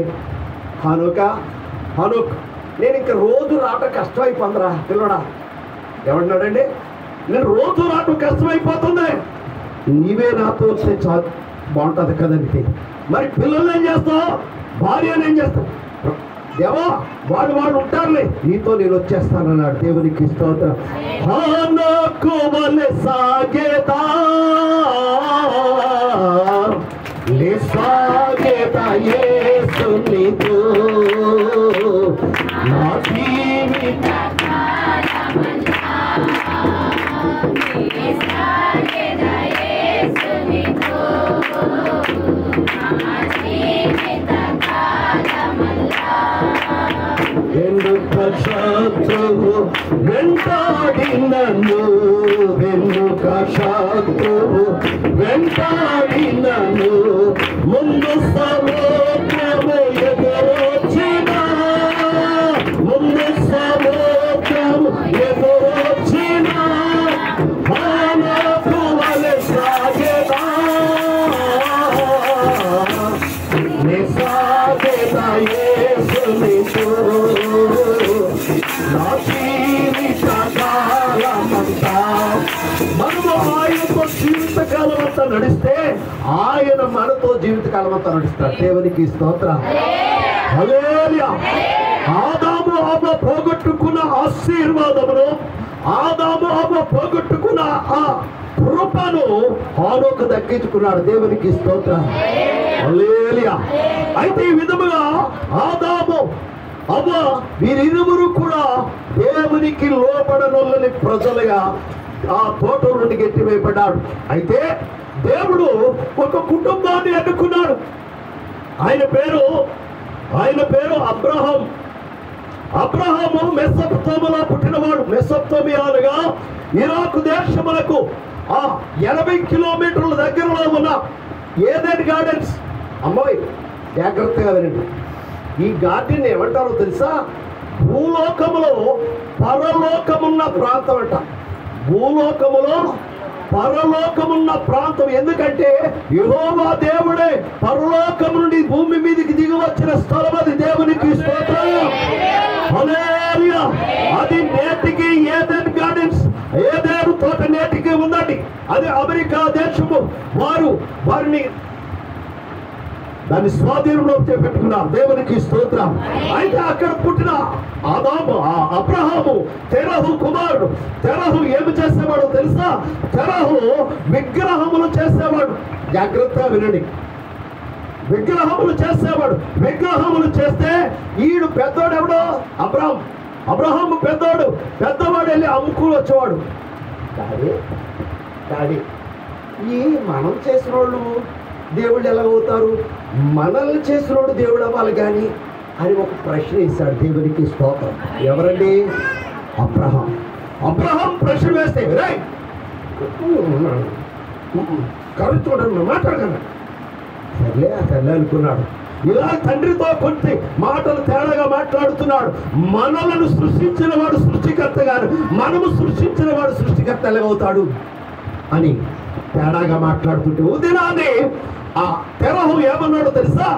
హానోక్, నేను ఇంకా రోజు రావటం కష్టమైపోతుందిరా పిల్లడా. ఎవడన్నాడండి? నేను రోజు రావటం కష్టమైపోతుంది, నీవే నాతో వస్తే చాలు బాగుంటుంది కదండి. మరి పిల్లలు ఏం చేస్తావు, భార్యను ఏం చేస్తావు? దేవా, వాడు ఉంటారులే, నీతో నేను వచ్చేస్తానన్నాడు. దేవునికి స్తోత్రం. హానోకు వలె సాగేదా యేసునితో నా జీవిత వెనుక శత్రువు వెంటాడి నన్ను, వెనుక శత్రువు వెంటాడి నన్ను, ముందు సముద్రము ఎదురొచ్చిన, ముందు సముద్రము ఎదురొచ్చిన, హానోకు వలె సాగేదా యేసునితో నా జీవిత కాలమంతా మనము ఆయనతో జీవితకాలం అంతా నడిస్తే ఆయన మనతో జీవితకాలం అంతా నడుస్తాడు. దేవునికి స్తోత్రం. హల్లెలూయా. ఆదాము అవ్వ పోగొట్టుకున్న ఆశీర్వాదమును, ఆదాము అవ్వ పోగొట్టుకున్న ఆ కృపను హానోకు దక్కించుకున్నాడు. దేవునికి స్తోత్రం. హల్లెలూయా. అయితే ఈ విధముగా ఆదాము అవ్వ వీరిరువురు కూడా దేవునికి లోబడనొల్లని ప్రజలుగా ఆ తోట నుండి గెట్టివేయబడ్డాడు. అయితే దేవుడు ఒక కుటుంబాన్ని ఎన్నుకున్నాడు. ఆయన పేరు అబ్రహాం. అబ్రహాము మెసొపొతామియాలో పుట్టినవాడు. మెసొపొతామియాలుగా ఇరాకు దేశములకు 80 కిలోమీటర్ల దగ్గరలో ఉన్న ఏదెన్ గార్డెన్స్. అమ్మాయి జాగ్రత్తగా వినండి. ఈ గార్డెన్ ఏమంటారో తెలుసా? భూలోకములో పరలోకమున్న ప్రాంతం అంట. భూలోకములో పరలోకమున్న ప్రాంతం. ఎందుకంటే యెహోవా దేవుడే పరలోకం నుండి భూమి మీదకి దిగి వచ్చిన స్థలం అది. దేవునికి స్తోత్రం. హల్లెలూయా. అది నేటికి ఏదెన్ గార్డెన్స్, ఏదెను తోట నేటికి ఉందండి. అది అమెరికా దేశము వారిని దాన్ని స్వాధీనంలో చేపెట్టుకున్నారు. దేవునికి స్తోత్రం. అయితే అక్కడ పుట్టిన అబ్రహాము తెరహు కుమారుడు. తెరహు ఏమి చేసేవాడు తెలుసా? తెరహు విగ్రహములు చేసేవాడు. జాగ్రత్తగా వినండి. విగ్రహములు చేసేవాడు. విగ్రహములు చేస్తే ఈడు పెద్దోడు ఎవడో అబ్రహాము పెద్దవాడు వెళ్ళి అమ్ముకుని వచ్చేవాడు. డాడీ ఈ మనం చేసిన వాళ్ళు దేవుళ్ళు ఎలా అవుతారు? మనల్ని చేసినోడు దేవుడు అవ్వాలి కానీ అని ఒక ప్రశ్న ఇస్తాడు. దేవునికి స్తోత్రం. ఎవరండి? అబ్రహాం ప్రశ్న వేస్తే కరు చూడండి మాట్లాడగలను. సర్లే అనుకున్నాడు. ఇలా తండ్రితో కొంచెం మాటలు తేడాగా మాట్లాడుతున్నాడు. మనలను సృష్టించిన వాడు సృష్టికర్త గారు, మనము సృష్టించిన వాడు సృష్టికర్త ఎలాగవుతాడు అని తేడాగా మాట్లాడుతుంటే ఉదయాన్నే ఆ తెరహు ఏమన్నాడు తెలుసా?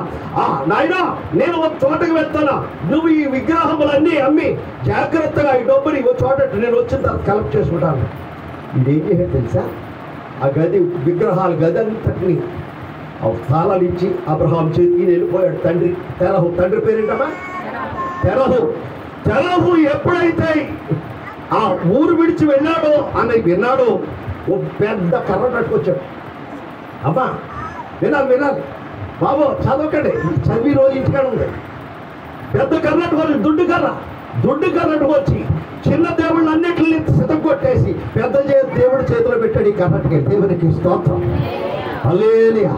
నాయనా నేను ఒక చోటకి వెళ్తానా, నువ్వు ఈ విగ్రహములన్నీ అమ్మి జాగ్రత్తగా ఈ డబ్బుని ఒక చోట నేను వచ్చిన తర్వాత కలెక్ట్ చేసుకుంటాను. ఇదేం చేశాడు తెలుసా? ఆ గది విగ్రహాల గది అంతటిని స్థలాలు ఇచ్చి అబ్రహాం చేతికి వెళ్ళిపోయాడు. తండ్రి పేరేంటమ్మా? తెరహు ఎప్పుడైతే ఆ ఊరు విడిచి వెళ్ళాడో అని విన్నాడో ఓ పెద్ద కర్ర కట్టుకొచ్చాడు. అమ్మా వినాలి బాబు, చదవకండి, చదివి రోజు ఇంటికాడ ఉంది. పెద్ద కర్రట్టుకొచ్చి దుడ్డు కర్రట్టుకొచ్చి చిన్న దేవుళ్ళు అన్నిటిని సిద్ధం కొట్టేసి పెద్ద దేవుడి చేతిలో పెట్టాడు ఈ కర్రట్టుకి. దేవునికి స్తోత్రం. హల్లెలూయా.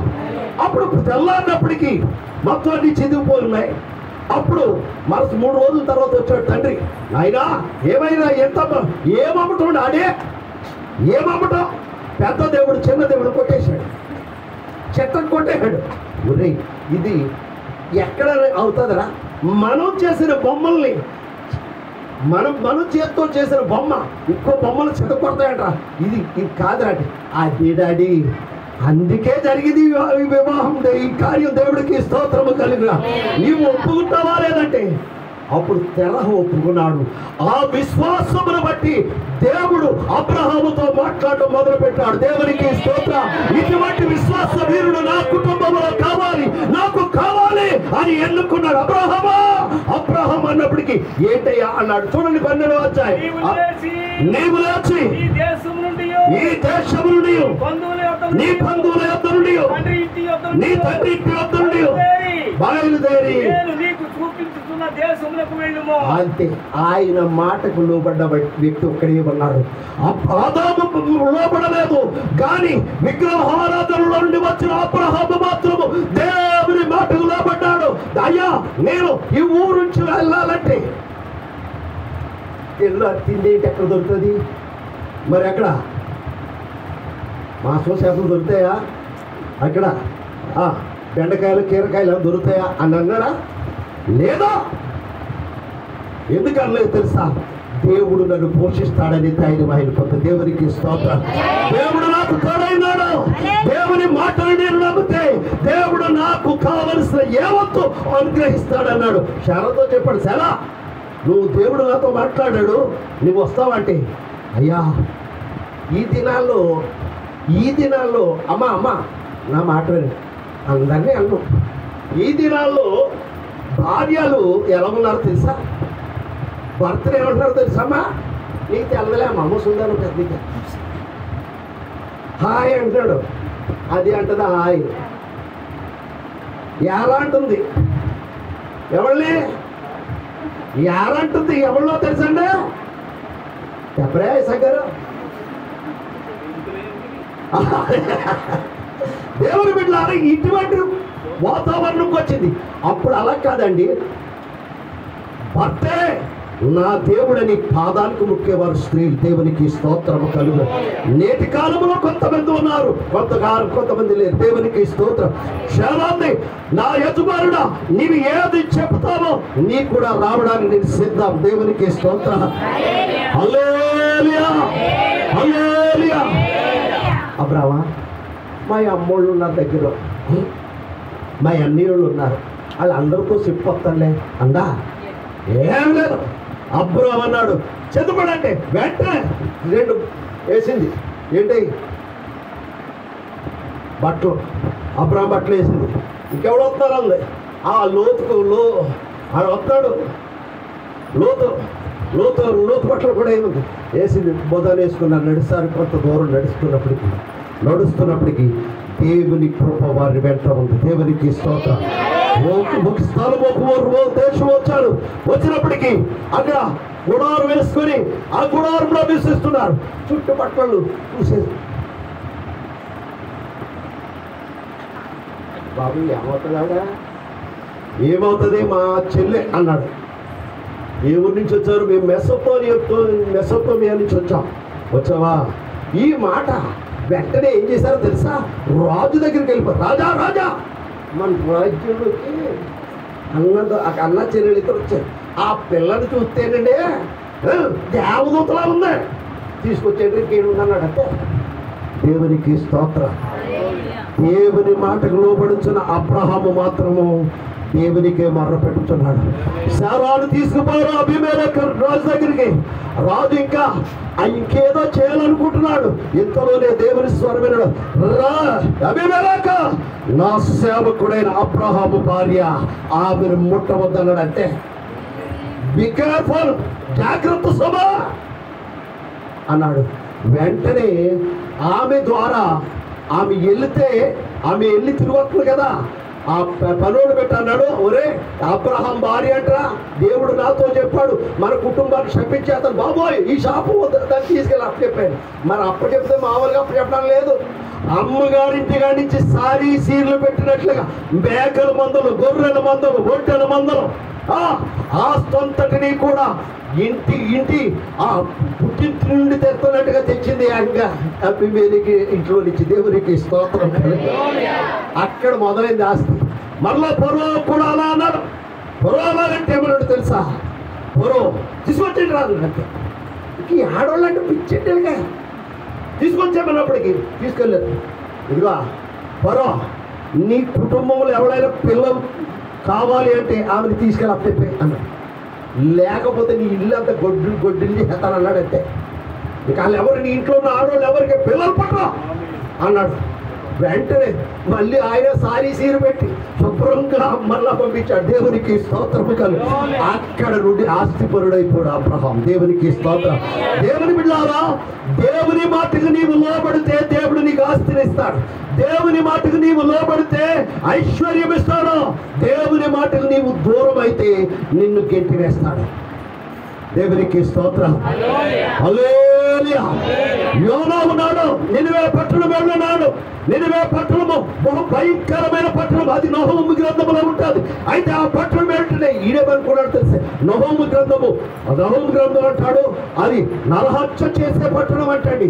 అప్పుడు తెల్లారినప్పటికీ మొత్తం అన్ని చిదిగిపోతున్నాయి. అప్పుడు మనసు 3 రోజుల తర్వాత వచ్చాడు తండ్రి. అయినా ఏమైనా ఏమమ్మటం ఆడే ఏమమ్మటం? పెద్ద దేవుడు చిన్న దేవుడు కొట్టేశాడు, చెట్టను కొట్టేశాడు. ఒరే ఇది ఎక్కడ అవుతుందిరా? మనం చేసిన బొమ్మల్ని మనం చేత్తో చేసిన బొమ్మ ఇంకో బొమ్మలు చెత్త కొడతాయంట. ఇది కాదురాటి. అది డాడీ అందుకే జరిగింది ఈ వివాహం, ఈ కార్యం. దేవుడికి స్తోత్రము కలిగిన నీవు ఒప్పుకుంటావా లేదంటే అప్పుడు తెరహు ఒప్పుకున్నాడు. ఆ విశ్వాసమును బట్టి దేవుడు అబ్రహాముతో మాట్లాడటం మొదలు పెట్టాడు. దేవునికి స్తోత్రం. ఇటువంటి విశ్వాస వీరుడు నా కుటుంబంలో కావాలి, నాకు కావాలి అని ఎన్నుకున్నాడు. అబ్రహాం అన్నప్పటికీ ఏంటయ్యా అన్నాడు. చూడండి 12వ అధ్యాయం. నీవు లేచి ఈ దేశం నుండి నీ బంధువుల యొద్ద నుండి నీ తండ్రి ఇంటి యొద్ద నుండి బయలుదేరి అంతే. ఆయన మాటకు లోబడ్డ వ్యక్తి ఒక్కడే ఉన్నాడు. ఆదాము లోబడలేదు కానీ విగ్రహారాధనలో నుండి వచ్చిన అబ్రహాము మాత్రము దేవుని మాటకు లోబడ్డాడు. అయ్యా నేను ఈ ఊరు నుంచి వెళ్ళాలంటే తిండి ఎక్కడ దొరుకుతుంది? మరి ఎక్కడ మాంసం చేపలు దొరుకుతాయా? అక్కడ బెండకాయలు కీరకాయలు దొరుకుతాయా అని అన్నాడా? లేదా? ఎందుకనలేదు తెలుసా? దేవుడు నన్ను పోషిస్తాడని ధైర్యం ఆయన పొంద. దేవునికి స్తోత్రం. దేవుడు నాకు తోడైనాడు. దేవుని మాటలు నేను నమ్మితే దేవుడు నాకు కావలసిన యావత్తు అనుగ్రహిస్తాడన్నాడు. శారతో చెప్పాడు, శారా నువ్వు దేవుడు నాతో మాట్లాడాడు, నువ్వు వస్తావంటే అయ్యా ఈ దినాల్లో ఈ దినాల్లో అమ్మ నా మాట వినండి, అందరినీ అన్ను. ఈ దినాల్లో భార్యలు ఎలా ఉన్నారో తెలుసా? భర్తలు ఏమంటున్నారో తెలుసమ్మా? నీకు తెల్లలే అమ్మ ముసుందాను పెద్దగా హాయ్ అంటాడు, అది అంటది హాయ్. ఎలా అంటుంది? ఎవళ్ళే ఎలా అంటుంది? ఎవరిలో తెలుసండి? చెప్పరే గారు. దేవుని బిడ్డలారా, ఇటువంటి వాతావరణంకి వచ్చింది. అప్పుడు అలా కాదండి, భర్తే నా దేవుడని పాదాలకు ముఖ్యవారు స్త్రీలు. దేవునికి స్తోత్రము కలుగు. నేటి కాలంలో కొంతమంది ఉన్నారు, కొంతమంది లేరు. దేవునికి స్తోత్రం. క్షణాన్ని నా యజమానుడా నీవు ఏది చెప్తావో నీ కూడా రావడానికి నేను సిద్ధం. దేవునికి స్తోత్రం. హల్లెలూయా, హల్లెలూయా. అబ్రావా, మా అమ్మోళ్ళు ఉన్నారు దగ్గర, మా అన్నయ్యోళ్ళు ఉన్నారు, వాళ్ళందరితో చెప్పొస్తానులే అందా. ఏం లేదు. అబ్రాం అన్నాడు చదువుకోడంటే వెంటనే 2 వేసింది. ఏంటి? బట్టలు. అబ్రాం బట్టలు వేసింది. ఇంకెవడు వస్తారు అంది. ఆ లోతుకు వస్తాడు. లోతు బట్టలు కూడా ఏముంది వేసింది. బొదాలు వేసుకున్నారు. నడిసారి కొంత దూరం నడుస్తున్నప్పటికీ దేవుని కృప వారి వెంట ఉంది. దేవునికి స్తోత్రం. ఒక స్థలం దేశం వచ్చాడు. వచ్చినప్పటికీ అక్కడ గుడారం వేసుకొని ఆ గుడారంలో నివసిస్తున్నారు. చుట్టుపక్కల చూసేసి బాబు ఏమవుతుందా? ఏమవుతుంది? మా చెల్లె అన్నాడు. ఏ ఊరి నుంచి వచ్చారు? మేము మెసొపోమియా నుంచి వచ్చావా? ఈ మాట వెంటనే ఏం చేశారో తెలుసా? రాజు దగ్గరికి వెళ్ళిపోయి రాజా మన రాజ్యంలోకి అన్న చెల్లెలు ఇద్దరు వచ్చారు. ఆ పిల్లని చూస్తేనండి దేవదూతలా ఉంది, తీసుకొచ్చేందుకు ఏడుందన్నాడు. అంటే దేవునికి స్తోత్రం. దేవుని మాటకు లోబడుచున్న అబ్రహాము మాత్రము దేవునికే మర్ర పెట్టుతున్నాడు. శారాను తీసుకుపోయారు అబీమెలెకు రాజు దగ్గరికి. రాజు ఇంకేదో చేయాలనుకుంటున్నాడు. ఇంతలోనే దేవుని స్వరం వినడు. అబీమెలెకు, నా సేవకుడైన అబ్రహాము భార్య, ఆమెను ముట్టవద్దన్నాడంటే బి కేర్ఫుల్, జాగ్రత్త సభా అన్నాడు. వెంటనే ఆమె ద్వారా ఆమె వెళ్ళి తిరుగుతుంది కదా. ఆ పనులు పెట్టన్నాడు. ఒరే అబ్రహాం భార్య అంటరా, దేవుడు నాతో చెప్పాడు మన కుటుంబాన్ని శపించేస్తాను. బాబోయ్ ఈ షాపు దాన్ని తీసుకెళ్ళి అప్పచెప్పాను. మరి అప్పచెప్తే మామూలుగా అప్పచెప్పడం లేదు. అమ్మగారింటి కాడి నుంచి సారీ సీర్లు పెట్టినట్లుగా మేకల మందలు, గొర్రెల మందలు, ఒంటెల మందలు, ఆస్తంతటిని కూడా ఇంటి ఆ పుట్టింటి నుండి తెస్తున్నట్టుగా తెచ్చింది. అబీమెలెకు ఇంట్లో నుంచి. దేవునికి స్తోత్రం. అక్కడ మొదలైంది ఆస్తి. మరలా పొరో కూడా అలా అన్నాడు. పొరో అలాగంటే ఏమన్నాడు తెలుసా? పొరో తీసుకొచ్చేది రాదు అంటే ఈ ఆడవాళ్ళు అంటే పిచ్చెట్టేగా తీసుకొచ్చామన్నప్పటికీ తీసుకెళ్ళలేదు. ఇదిగో పొరో, నీ కుటుంబంలో ఎవరైనా పిల్లలు కావాలి అంటే ఆమెను తీసుకెళ్ళి అప్పచెప్పే అన్నాడు. లేకపోతే నీ ఇల్లు అంతా గొడ్డిల్లి చేస్తానన్నాడంటే ఇక వాళ్ళు ఎవరు నీ ఇంట్లో ఉన్న ఆడవాళ్ళు ఎవరికి పిల్లలు పట్టరా అన్నాడు. వెంటనే మళ్ళీ ఆయన సారీ సీరు పెట్టి శుభ్రంగా మళ్ళా పంపించాడు. దేవునికి స్తోత్రము కలుగు. అక్కడ నుండి ఆస్తిపరుడైపోయాడు అబ్రహాం. దేవునికి స్తోత్రం. దేవుని బిడ్డలారా, దేవుని మాటకు నీవు లోబడితే దేవుడు నీకు ఆస్తిని ఇస్తాడు. దేవుని మాటకు నీవు లోబడితే ఐశ్వర్యం ఇస్తాడు. దేవుని మాటకు నీవు దూరం అయితే నిన్ను గెంటి వేస్తాడు. దేవునికి స్తోత్రం. హల్లెలూయా. యోనా ఉన్నాడు, నినివే పట్టణం వెళ్ళినాడు. నినివే పట్టణము బహు భయంకరమైన పట్టణం. అది నహూము గ్రంథములో ఉంటుంది. అయితే ఆ పట్టణం ఏంటంటే ఈడేమనుకున్నాడు తెలిసే, నహూము గ్రంథం అంటాడు అది నరహత్య చేసే పట్టణం అంటండి.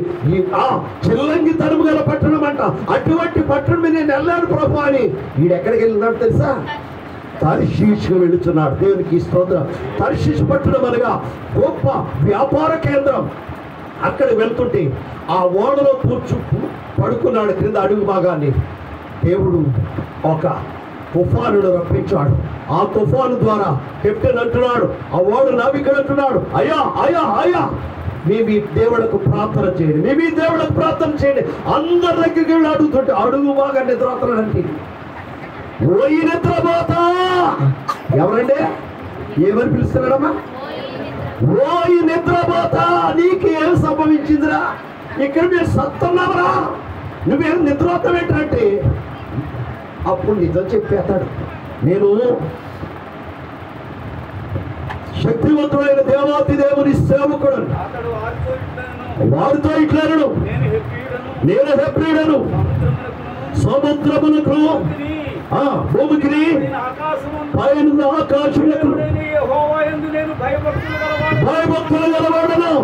ఆ చిల్లంగి తరుము గల పట్టణం అంట. అటువంటి పట్టణం మీద నేను వెళ్ళాను ప్రభు అని ఈడెక్కడికి వెళ్ళినాడు తెలుసా? తర్షీషుకు వెళుతున్నాడు. దేవునికి స్తోత్రం. తర్షీషు పట్టణం అనగా గొప్ప వ్యాపార కేంద్రం. అక్కడ వెళ్తుంటే ఆ ఓడలో పడుకున్నాడు క్రింద అడుగు భాగాన్ని. దేవుడు ఒక తుఫానును రప్పించాడు. ఆ తుఫాను ద్వారా కెప్టెన్ అంటున్నాడు, ఆ ఓడ నావికుడు అంటున్నాడు, అయ్యా అయ్యా అయ్యా మీ దేవుళ్ళకు ప్రార్థన చేయండి, మీ దేవుళ్ళకు ప్రార్థన చేయండి. అందరి దగ్గరికి వెళ్ళి అడుగుతుంటే అడుగు బాగా నిద్రపోతానంటే ఓయి నిద్రపోతా. ఎవరండి? ఏమని పిలుస్తున్నాడమ్మా? ఓయి నిద్రపోతా, నీకు ఏం సంభవించిందిరా? ఇక్కడ మీరు సత్తున్నావరా, నువ్వేం నిద్రపోతావు ఏంటంటే అప్పుడు నిజం చెప్పేస్తాడు. నేను శక్తివంతుడైన దేవాతి దేవుని సేవకుడు, వారితో ఇట్లను నేను హెబ్రీయుడను, సముద్రములకు భూమికి పైన ఆకాశములకు భయభక్తులు గలవాడను.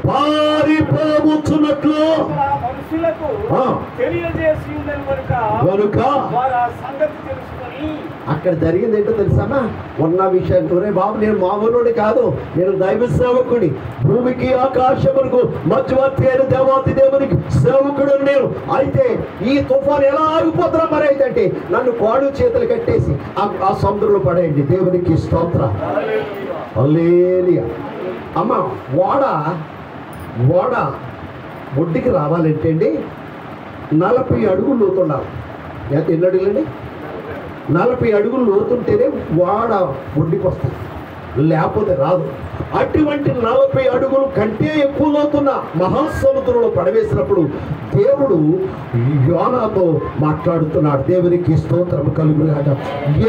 పారిపోతున్నట్లు తెలియజేసి కనుక అక్కడ జరిగింది ఏంటో తెలుసామా? ఉన్న విషయాన్ని బాబు నేను మామూలుని కాదు, నేను దైవ సేవకుడి, భూమికి ఆకాశములకు మధ్యవర్తి అయిన దేవాతి దేవునికి సేవకుడు నేను. అయితే ఈ తుఫాను ఎలా ఆగిపోతున్నా మరి అయితే అంటే నన్ను కాళ్ళు చేతులు కట్టేసి ఆ సముద్రంలో పడేయండి. దేవునికి స్తోత్రం. హల్లెలూయా. అమ్మ ఓడ ఒడ్డుకి రావాలంటే అండి 40 అడుగులు లోతుండాలి. ఎన్ని అడుగులండి? 40 అడుగులు లోతుంటేనే ఓడ ఒడ్డుకి వస్తుంది, లేకపోతే రాదు. అటువంటి 40 అడుగులు కంటే ఎక్కువ లోతున్న మహాసముద్రంలో పడవేసినప్పుడు దేవుడు యోనాతో మాట్లాడుతున్నాడు. దేవునికి స్తోత్రం కలుగుగాక.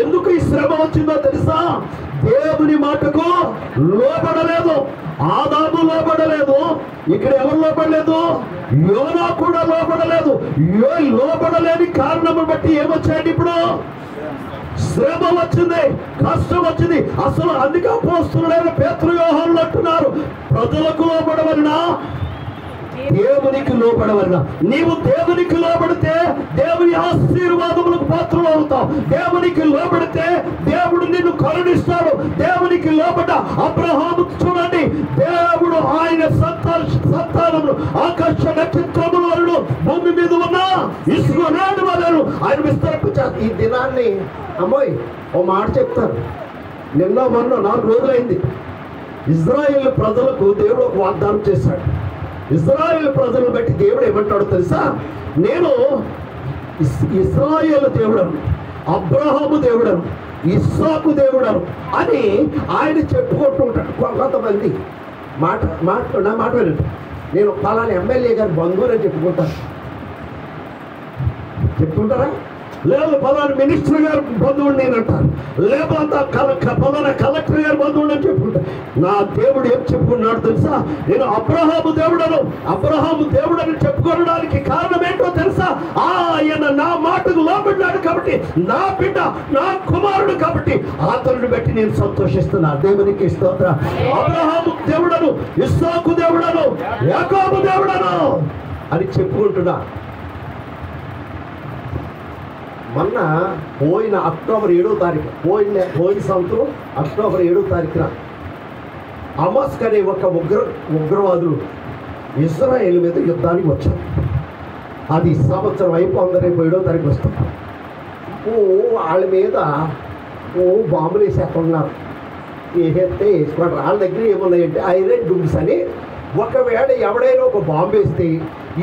ఎందుకు ఈ శ్రమ వచ్చిందో తెలుసా? దేవుని మాటకు లోబడలేదు. ఆదాము లోబడలేదు, ఇక్కడ ఎవరు లోబడలేదు? యోనా కూడా లోబడలేదు. లోబడలేని కారణం బట్టి ఏమొచ్చాయండి? ఇప్పుడు శ్రమ వచ్చింది, కష్టం వచ్చింది. అసలు అందుకే అపోస్తలుడైన పేతురు యోహానులు అంటున్నారు, ప్రజలకు లోబడవలన దేవునికి లోబడవలన. నీవు దేవునికి లోబడితే దేవుని ఆశీర్వాదములకు పాత్రలు అవుతావు. దేవునికి లోబడితే దేవుడు నిన్ను కరుణిస్తాడు. దేవునికి లోబడ్డ అబ్రహాము చూడండి, దేవుడు ఆయన సంతానములు ఆకాశ నక్షత్రముల వలన భూమి మీద ఉన్న ఇసుక నాడు వలన ఆయన విస్తరింపు చేస్తారు. ఈ దినాన్ని అమ్మాయి ఓ మాట చెప్తారు. నిన్న మొన్న 4 రోజులైంది. ఇజ్రాయేల్ ప్రజలకు దేవుడు ఒక వాగ్దానం చేశాడు. ఇజ్రాయేల్ ప్రజలను బట్టి దేవుడు ఏమంటాడో తెలుసా? నేను ఇశ్రాయేలు దేవుడను, అబ్రహాము దేవుడను, ఇస్సాకు దేవుడను అని ఆయన చెప్పుకుంటూ ఉంటాడు. కొంతమంది నా మాట వినండి, నేను పలానా ఎమ్మెల్యే గారి బంధువుని అని చెప్పుకుంటారా? లేదు పలానా మినిస్టర్ గారు బంధువుడు నేను అంటారు, లేకపోతే పలానా కలెక్టర్ గారు బంధువుడు అని చెప్పుకుంటారు. నా దేవుడు ఏం చెప్పుకున్నాడు తెలుసా? నేను అబ్రహాము దేవుడని చెప్పుకోవడానికి కారణం ఏంటో తెలుసా? ఆయన నా మాటకు లోబడ్డాడు కాబట్టి, నా బిడ్డ నా కుమారుడు కాబట్టి అతను బట్టి నేను సంతోషిస్తున్నా. దేవునికి స్తోత్రం. అబ్రహాము దేవుడను, ఇస్సాకు దేవుడను, యాకోబు దేవుడను అని చెప్పుకుంటున్నా. మొన్న పోయిన అక్టోబర్ 7వ తారీఖు, పోయిన సంవత్సరం అక్టోబర్ 7వ తారీఖున హమాస్ అనే ఒక ఉగ్రవాదులు ఇజ్రాయేల్ మీద యుద్ధానికి వచ్చారు. అది సంవత్సరం అయిపోయింది, రేపు 7వ తారీఖు వస్తాం. వాళ్ళ మీద బాంబులు వేసేస్తున్నారు. వేసేస్తే వేసుకోండి. వాళ్ళ దగ్గర ఏమున్నాయంటే ఐరన్ డూమ్స్ అని, ఒకవేళ ఎవడైనా ఒక బాంబు వేస్తే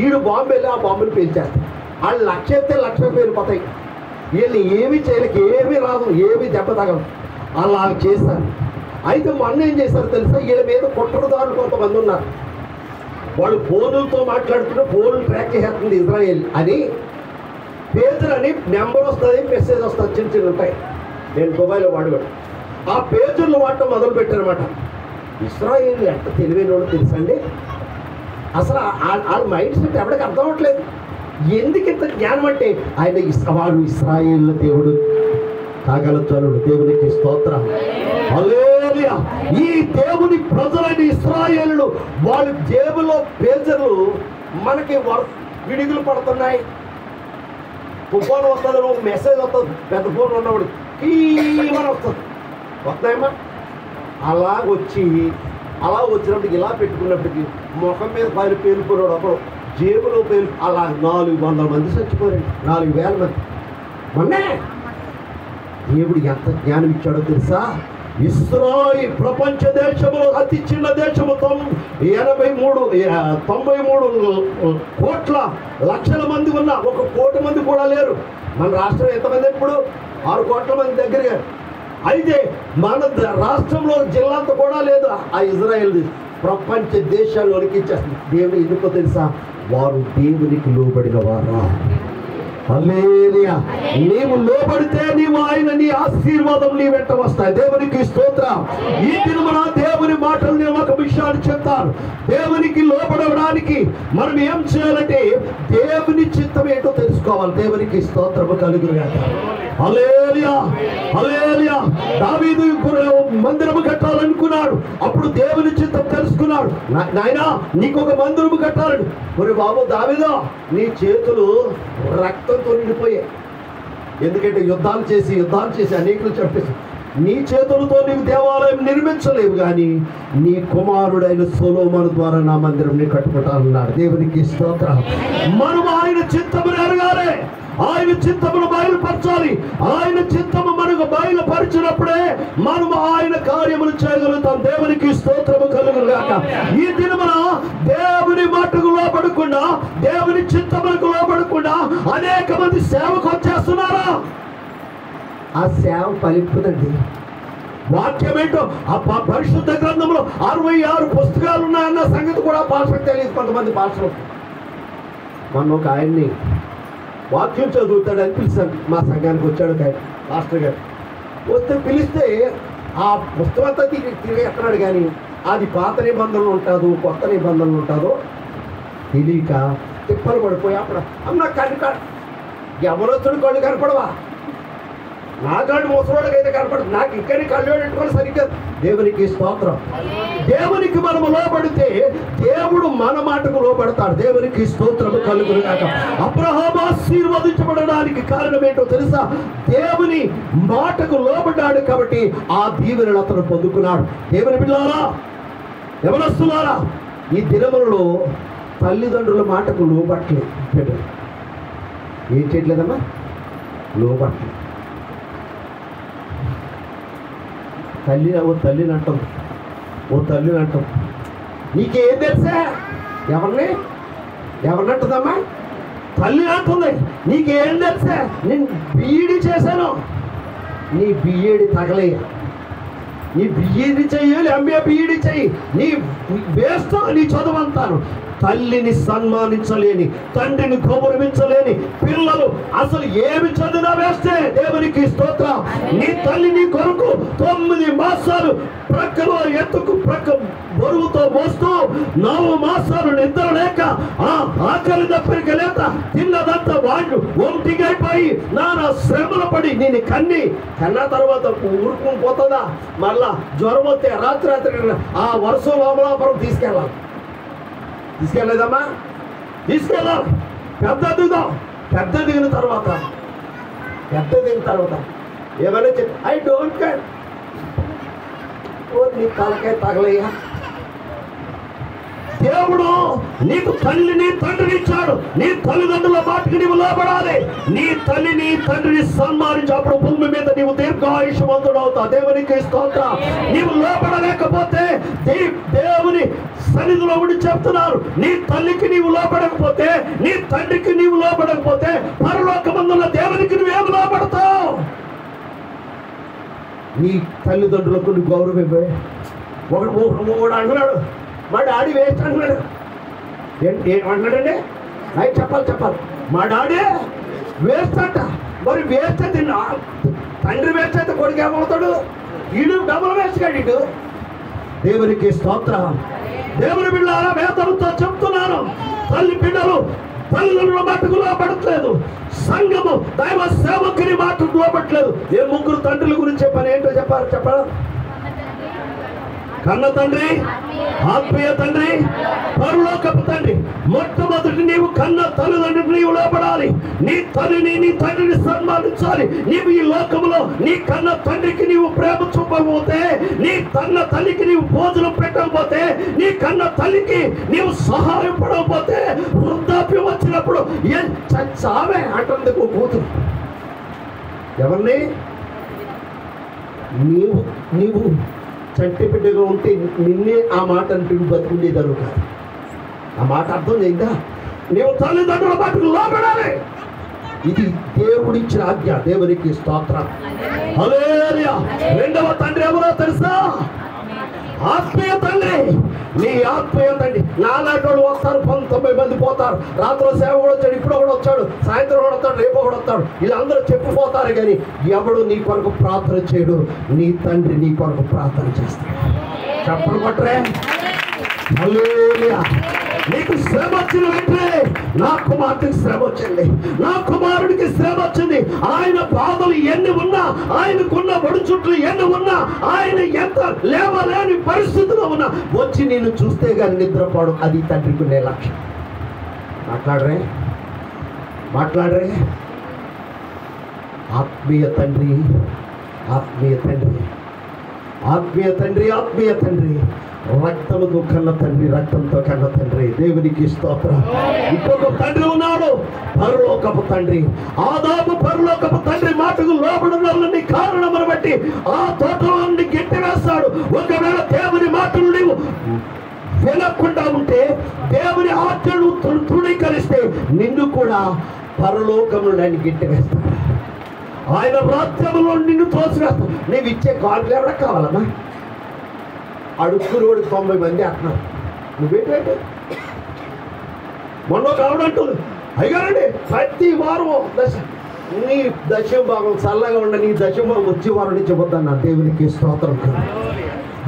ఈడు బాంబు వెళ్ళి ఆ బాంబులు పేల్చేస్తారు. వాళ్ళు 1,00,000 అయితే 1,00,000 పేలిపోతాయి. వీళ్ళు ఏమి చేయలేక, ఏమీ రాదు, ఏమి దెబ్బ తగలదు. అలా చేస్తారు. అయితే మొన్న ఏం చేశారు తెలుసా? వీళ్ళ మీద కుట్రదారులు కొంతమంది ఉన్నారు. వాళ్ళు ఫోనులతో మాట్లాడుతున్న ఫోన్లు ట్రాక్ చేస్తుంది ఇజ్రాయేల్ అని. పేజర్ అని నెంబర్ వస్తుంది, మెసేజ్ వస్తుంది, చిన్న చిన్న ఉంటాయి. నేను మొబైల్లో వాడుకోండి. ఆ పేజర్లు వాడటం మొదలు పెట్టారనమాట. ఇజ్రాయేల్ ఎంత తెలివైన వాడు తెలుసండి. అసలు వాళ్ళ మైండ్ సెట్ ఎవరికి అర్థం అవ్వట్లేదు. ఎందుకు ఇంత జ్ఞానం అంటే ఆయన వాడు ఇశ్రాయేలు దేవుడు, కాగలచనుడు. దేవునికి స్తోత్రం. హల్లెలూయా. ఈ దేవుని ప్రజలైన ఇశ్రాయేలులు వాళ్ళ జేబులో పేజర్లు మనకి విడుదల పడుతున్నాయి. ఫోన్ వస్తుంది, మెసేజ్ వస్తుంది, పెద్ద ఫోన్ ఉన్నప్పుడు కీమని వస్తుంది, వస్తాయమ్మా. అలా వచ్చినప్పటికి ఇలా పెట్టుకున్నప్పటికీ ముఖం మీద పేరుకున్నాడు ఒకడు, జేబులో అలా 400 మంది చచ్చిపోయారు. 4,000 మంది. మొన్నే దేవుడు ఎంత జ్ఞానం ఇచ్చాడో తెలుసా? ఇశ్రాయేలు ప్రపంచ దేశంలో అతి చిన్న దేశము 93 కోట్ల లక్షల మంది ఉన్న 1 కోటి మంది కూడా లేరు. మన రాష్ట్రం ఎంతమంది? ఇప్పుడు 6 కోట్ల మంది దగ్గరగా. అయితే మన రాష్ట్రంలో జిల్లాంత కూడా లేదు. ఆ ఇజ్రాయేల్ ప్రపంచ దేశాల్లోనికి ఇచ్చేస్తుంది. దేవుడు ఎందుకో తెలుసా? వారు దేవునికి లోబడిన వారా. హల్లెలూయా. నీవు లోబడితే నీవు ఆయన నీ ఆశీర్వాదం నీ వెంట వస్తాయి. దేవునికి స్తోత్రం. ఈ దినమున దేవుని మాటలు నేను ఒక విషయాన్ని చెప్తాను. దేవునికి లోబడడానికి మనం ఏం చేయాలంటే దేవుని చిత్తం ఏంటో తెలుసుకోవాలి. దేవునికి స్తోత్రము కలుగునుగాక. హల్లెలూయా, హల్లెలూయా. దావీదు మందిరము కట్టాలనుకున్నాడు. అప్పుడు దేవుని చిత్తం తెలుసుకున్నాడు. నాయనా నీకు ఒక మందిరము కట్టాలని. ఒరే బాబు దావీదు, నీ చేతులు రక్తంతో నిండిపోయాయి. ఎందుకంటే యుద్ధాలు చేసి అనేకులు చెప్పేసి నీ చేతులతో నీవు దేవాలయం నిర్మించలేవు, కానీ నీ కుమారుడైన సొలొమోను ద్వారా నా మందిరం నీ కట్టుకుంటానన్నాడు. దేవునికి స్తోత్రం. మనం ఆయన చిత్తమును ఎరగాలి, ఆయన చిత్తమును బయలుపరచాలి. ఆయన చిత్తము మనకు బయలుపరిచినప్పుడే మనము ఆయన కార్యములు చేయగలుగుతాం. దేవునికి స్తోత్రము కలుగుగాక. ఈ దినమున దేవుని మాటకు లోబడకుండా, దేవుని చిత్తములకు లోబడకుండా అనేక మంది సేవకు వచ్చేస్తున్నారా? ఆ సేవ ఫలింపుదండి. వాక్యం ఏంటో ఆ పరిశుద్ధ గ్రంథంలో 66 పుస్తకాలు ఉన్నాయన్న సంగతి కూడా భాషకు తెలియదు కొంతమంది భాషలు. మొన్న ఒక ఆయన్ని వాక్యం చదువుతాడని పిలిచాను. మా సంఘానికి వచ్చాడు ఆయన మాస్టర్ గారు. వస్తే పిలిస్తే ఆ పుస్తకం అంతా తిరిగేస్తున్నాడు, కానీ అది పాత నిబంధనలు ఉంటుందో కొత్త నిబంధనలు ఉంటుందో తెలియక తిప్పలు పడిపోయి అప్పుడు అన్న కళ్ళు ఎవరొచ్చుడు కళ్ళు కనపడవా? నా కళ్ళు ముసలోడికైతే కనపడదు, నాకు ఇక్కడి కళ్ళు పెట్టుకొని సరిగ్గా. దేవునికి స్తోత్రం. దేవునికి మనము లోబడితే దేవుడు మన మాటకు లోబడతాడు. దేవునికి స్తోత్రము కలుగునుగాక. అబ్రహాము ఆశీర్వదించబడడానికి కారణం ఏంటో తెలుసా? దేవుని మాటకు లోబడ్డాడు కాబట్టి ఆ దీవెనలు అతను పొందుకున్నాడు. దేవుని బిడ్డలారా, యవనస్తులారా, ఈ దినములలో తల్లిదండ్రుల మాటకు లోబట్టలేదు. ఏం చేయట్లేదమ్మా? లోబట్టలేదు. తల్లిని అంటాం, నీకేం తెలుసా? ఎవరినంటుందమ్మా? తల్లి అంటుంది, నీకేం తెలుసా? నేను బీఈడి చేశాను. నీ బీఈడి తగలయ్య, నీ బీఈడి చెయ్యాలి, ఎంఏ బీఈడి చెయ్యి, నీ వేస్తో నీ చదువు అంతాను. తల్లిని సన్మానించలేని, తండ్రిని గౌరవించలేని పిల్లలు అసలు ఏమి చదివినా వేస్తే. దేవునికి స్తోత్రం. నీ తల్లి నీ కొరకు 9 మాసాలు ప్రక్కలో ఎత్తుకు ప్రక్క బరువుతో మోస్తూ 9 మాసాలు నిద్ర లేక ఆకలి దప్పరిక లేక తిన్నదంతా వాళ్ళు ఒంటిగైపోయి నానా శ్రమలు పడి నేను కన్నా తర్వాత ఊరుకుని పోతుందా? మళ్ళా జ్వరం వస్తే రాత్రి ఆ వర్షం లోపలాపురం తీసుకెళ్ళలేదమ్మా? తీసుకెళ్ళాలి. పెద్ద దిగిన తర్వాత ఏమైనా చెప్పి ఐ డోంట్ కేర్, నీ తలకాయ తగలయ్యా. దేవుడు నీకు తల్లిని తండ్రిని ఇచ్చాడు. నీ తల్లిదండ్రుల మాటకి నీవు లోబడాలి. నీ తల్లిని తండ్రిని సన్మానించినప్పుడు భూమి మీద నీవు దీర్ఘాయుష్మంతుడు అవుతావు. దేవునికి స్తోత్రం. నీవు లోబడలేకపోతే దేవుని సన్నిధిలో ఉండి చెప్తున్నారు, నీ తల్లికి నీవు లోబడకపోతే, నీ తండ్రికి నీవు లోబడకపోతే పరలోకమందున్న దేవునికి నువ్వేమి లోబడతావు? నీ తల్లిదండ్రులకు నువ్వు గౌరవం ఇవ్వే. ఒకడు అంటున్నాడు, మా డాడీ వేస్ట్ అంటున్నాడు. ఏమంటున్నాడండి? అవి చెప్పాలి. మా డాడీ వేస్ట్ అంట. మరి వేస్ట్ అయితే తండ్రి వేస్ట్ అయితే కొడుకు ఏమవుతాడు? వీడు డబుల్ వేస్ట్ కాడు వీడు. దేవునికి స్తోత్రం. దేవుని బిడ్డలారా, వేదనతో చెప్తున్నాను, తల్లి బిడ్డలు తల్లిదండ్రుల మాటకు లోబడట్లేదు. సంఘము దైవ సేవకుని మాటకు లోబడట్లేదు. 3 తండ్రుల గురించి చెప్పాను. ఏంటో చెప్పాలా? కన్న తండ్రి, ఆత్మీయ తండ్రి, పరలోకపు తండ్రి. మొట్టమొదటి నీవు కన్న తల్లిదండ్రులకు నీవు లోబడాలి. నీ తల్లిని నీ తండ్రిని సన్మానించాలి. నీవు ఈ లోకంలో నీ కన్న తండ్రికి నీవు ప్రేమ చూపకపోతే, నీ కన్న తల్లికి నీవు భోజనం పెట్టకపోతే, నీ కన్న తల్లికి నీవు సహాయం పడకపోతే, వృద్ధాప్యం వచ్చినప్పుడు చావే అంటుంది కూతురు. ఎవరిని? నీవు నీవు చంటి బిడ్డగా ఉంటే నిన్నే ఆ మాట అంటే బతుకుండేదారు కాదు. ఆ మాట అర్థం చేయిందా? నీవు తల్లిదండ్రుల మాటకు లోబడాలి. ఇది దేవుడిచ్చిన ఆజ్ఞ. దేవునికి స్తోత్రం. హల్లెలూయా. రెండవ తండ్రి ఎవరో తెలుసా? ఆత్మీయ తండ్రి. నీ ఆత్మీయ తండ్రి. నాలాంటి వాళ్ళు వస్తారు, 90 మంది పోతారు. రాత్రి సేవ కూడా వచ్చాడు, ఇప్పుడు కూడా వచ్చాడు, సాయంత్రం కూడా వస్తాడు, రేపు కూడా వస్తాడు. వీళ్ళందరూ చెప్పిపోతారు, కానీ ఎవడు నీ కొరకు ప్రార్థన చేయడు. నీ తండ్రి నీ కొరకు ప్రార్థన చేస్తాడు. చెప్పలు కొట్టరే. హల్లెలూయా. నీకు శ్రమ వచ్చిన వెంటనే నా కుమార్తెకి శ్రమ వచ్చింది, నా కుమారుడికి శ్రమ వచ్చింది. ఆయన బాధలు ఎన్ని ఉన్నా, ఆయనకున్న ఒడిచుట్లు ఎన్ని ఉన్నా, ఆయన ఎంత లేవలేని పరిస్థితిలో ఉన్నా వచ్చి నేను చూస్తే కానీ నిద్రపోవడం, అది తండ్రికి ఉండే లక్ష్యం. మాట్లాడరే. ఆత్మీయ తండ్రి, ఆత్మీయ తండ్రి, ఆత్మీయ తండ్రి, ఆత్మీయ తండ్రి. రక్తముతో కన్న తండ్రి, రక్తంతో కన్న తండ్రి. దేవునికి స్తోత్రం. ఇంకొక తండ్రి ఉన్నాడు, పరలోకపు తండ్రి. ఆదాము పరలోకపు తండ్రి మాటకు లోబడని కారణమును బట్టి ఆ తోటలో నుండి గెట్టి వేస్తాడు. ఒకవేళ దేవుని మాటలు నీవు వినకుండా ఉంటే, దేవుని ఆజ్ఞను తృణీకరిస్తే నిన్ను కూడా పరలోకము ఆయన గెట్టి వేస్తాడు. ఆయన రాజ్యములో నిన్ను తోసివేస్తాడు. నీవు ఇచ్చే కాళ్ళు ఎవడ కావాలమ్మా? అడుక్కుని 90 మంది అంటున్నారు. నువ్వేంటంటే మొన్న కావడంటుంది. అయ్యారండి ప్రతి వారం నీ దశమ భాగం చల్లగా ఉండ, నీ దశమ భాగం వచ్చే వారం నుంచి వద్దన్న. దేవునికి స్తోత్రం.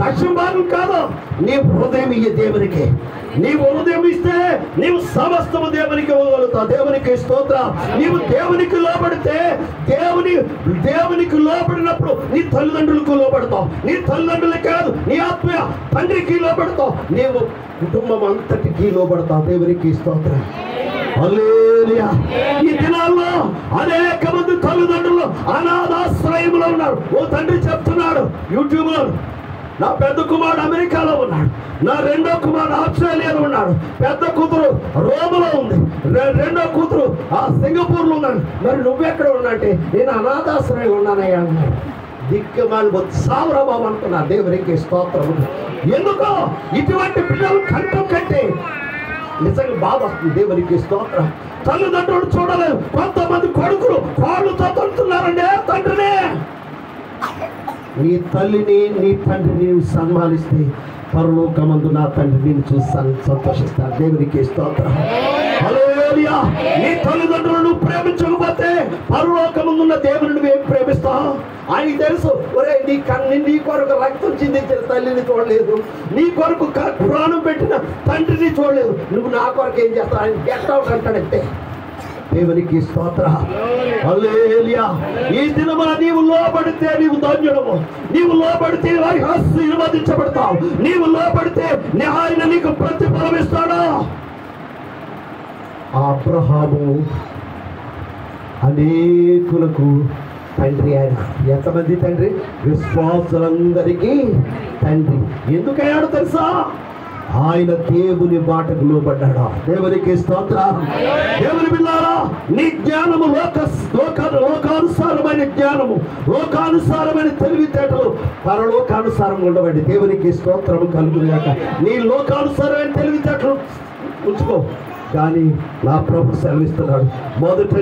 దశమ భాగం కాదు, నీ హృదయం ఇయ్యే దేవునికి. నీవు హృదయం ఇస్తే నీవు సమస్తము దేవునికి ఇవ్వగలుగుతావు. దేవునికి స్తోత్రం. నీవు దేవునికి లోబడితే, దేవునికి లోబడినప్పుడు నీ తల్లిదండ్రులకు లోబడతావు. నీ తల్లిదండ్రులే కాదు, నీ ఆత్మీయ తండ్రికి లోబడతావు. నీవు కుటుంబం అంతటికి లోబడతావు. దేవునికి స్తోత్రం. హల్లెలూయా. ఈ దినాల్లో అనేక మంది తల్లిదండ్రులు అనాథాశ్రయంలో ఉన్నారు. ఓ తండ్రి చెప్తున్నాడు యూట్యూబ్లో, నా పెద్ద కుమారుడు అమెరికాలో ఉన్నాడు, నా రెండో కుమారుడు ఆస్ట్రేలియాలో ఉన్నాడు, పెద్ద కూతురు రోమ్లో ఉంది, రెండో కూతురు సింగపూర్లో ఉన్నాడు. మరి నువ్వెక్కడ ఉన్నా అంటే, నేను అనాథాశ్రయంలో ఉన్నానయ్యా అన్నాడు. దిక్కుమాలి సావురా బాబు అంటున్నా. దేవునికి స్తోత్రం. ఎందుకో ఇటువంటి పిల్లలు కంటం కంటే నిజంగా బాధ వస్తుంది. దేవునికి స్తోత్రం. తల్లిదండ్రులు చూడలేదు. కొంతమంది కొడుకులు కాళ్ళుతో తంటున్నారండి తండ్రినే. నీ తల్లిని, నీ తండ్రిని నీవు సన్మానిస్తే పరలోకమందు నా తండ్రి నేను చూసి సంతోషిస్తాను. దేవునికి స్తోత్రం. హల్లెలూయా. నీ తల్లిదండ్రులను ప్రేమించకపోతే పరలోకమందున్న దేవుని నువ్వేం ప్రేమిస్తావు? ఆయనకి తెలుసు, ఒరే నీ కొరకు రక్తం చిందించిన తల్లిని చూడలేదు, నీ కొరకు ప్రాణం పెట్టిన తండ్రిని చూడలేదు, నువ్వు నా కొరకు ఏం చేస్తావు? ఆయన గెట్ అవుట్ అంటాడంటే. దేవునికి స్తోత్రం. హల్లెలూయా. ఈ దినమున నీవు లోబడితే నీవు ధన్యుడము. నీవు లోబడితే ఆశీర్వదించబడతావు. నీవు లోబడితే ఆయన నీకు ప్రతిఫలం ఇస్తాడు. అబ్రహాము అనేకులకు తండ్రి. ఆయన ఎంతమంది తండ్రి? విశ్వాసులందరికీ తండ్రి. ఎందుకయ్యాడు తెలుసా? ఆయన దేవుని మాటకు లోబడ్డాడు. దేవునికి స్తోత్రం. దేవుని బిడ్డలారా, నీ జ్ఞానము లోకానుసారమైన జ్ఞానము, లోకానుసారమైన తెలివితేటలు పరలోకానుసారం ఉండవండి. దేవునికి స్తోత్రము కలుగుగాక. నీ లోకానుసారమైన తెలివితేటలు ఉంచుకో, కానీ నా ప్రభు సెలవిస్తున్నాడు, మొదట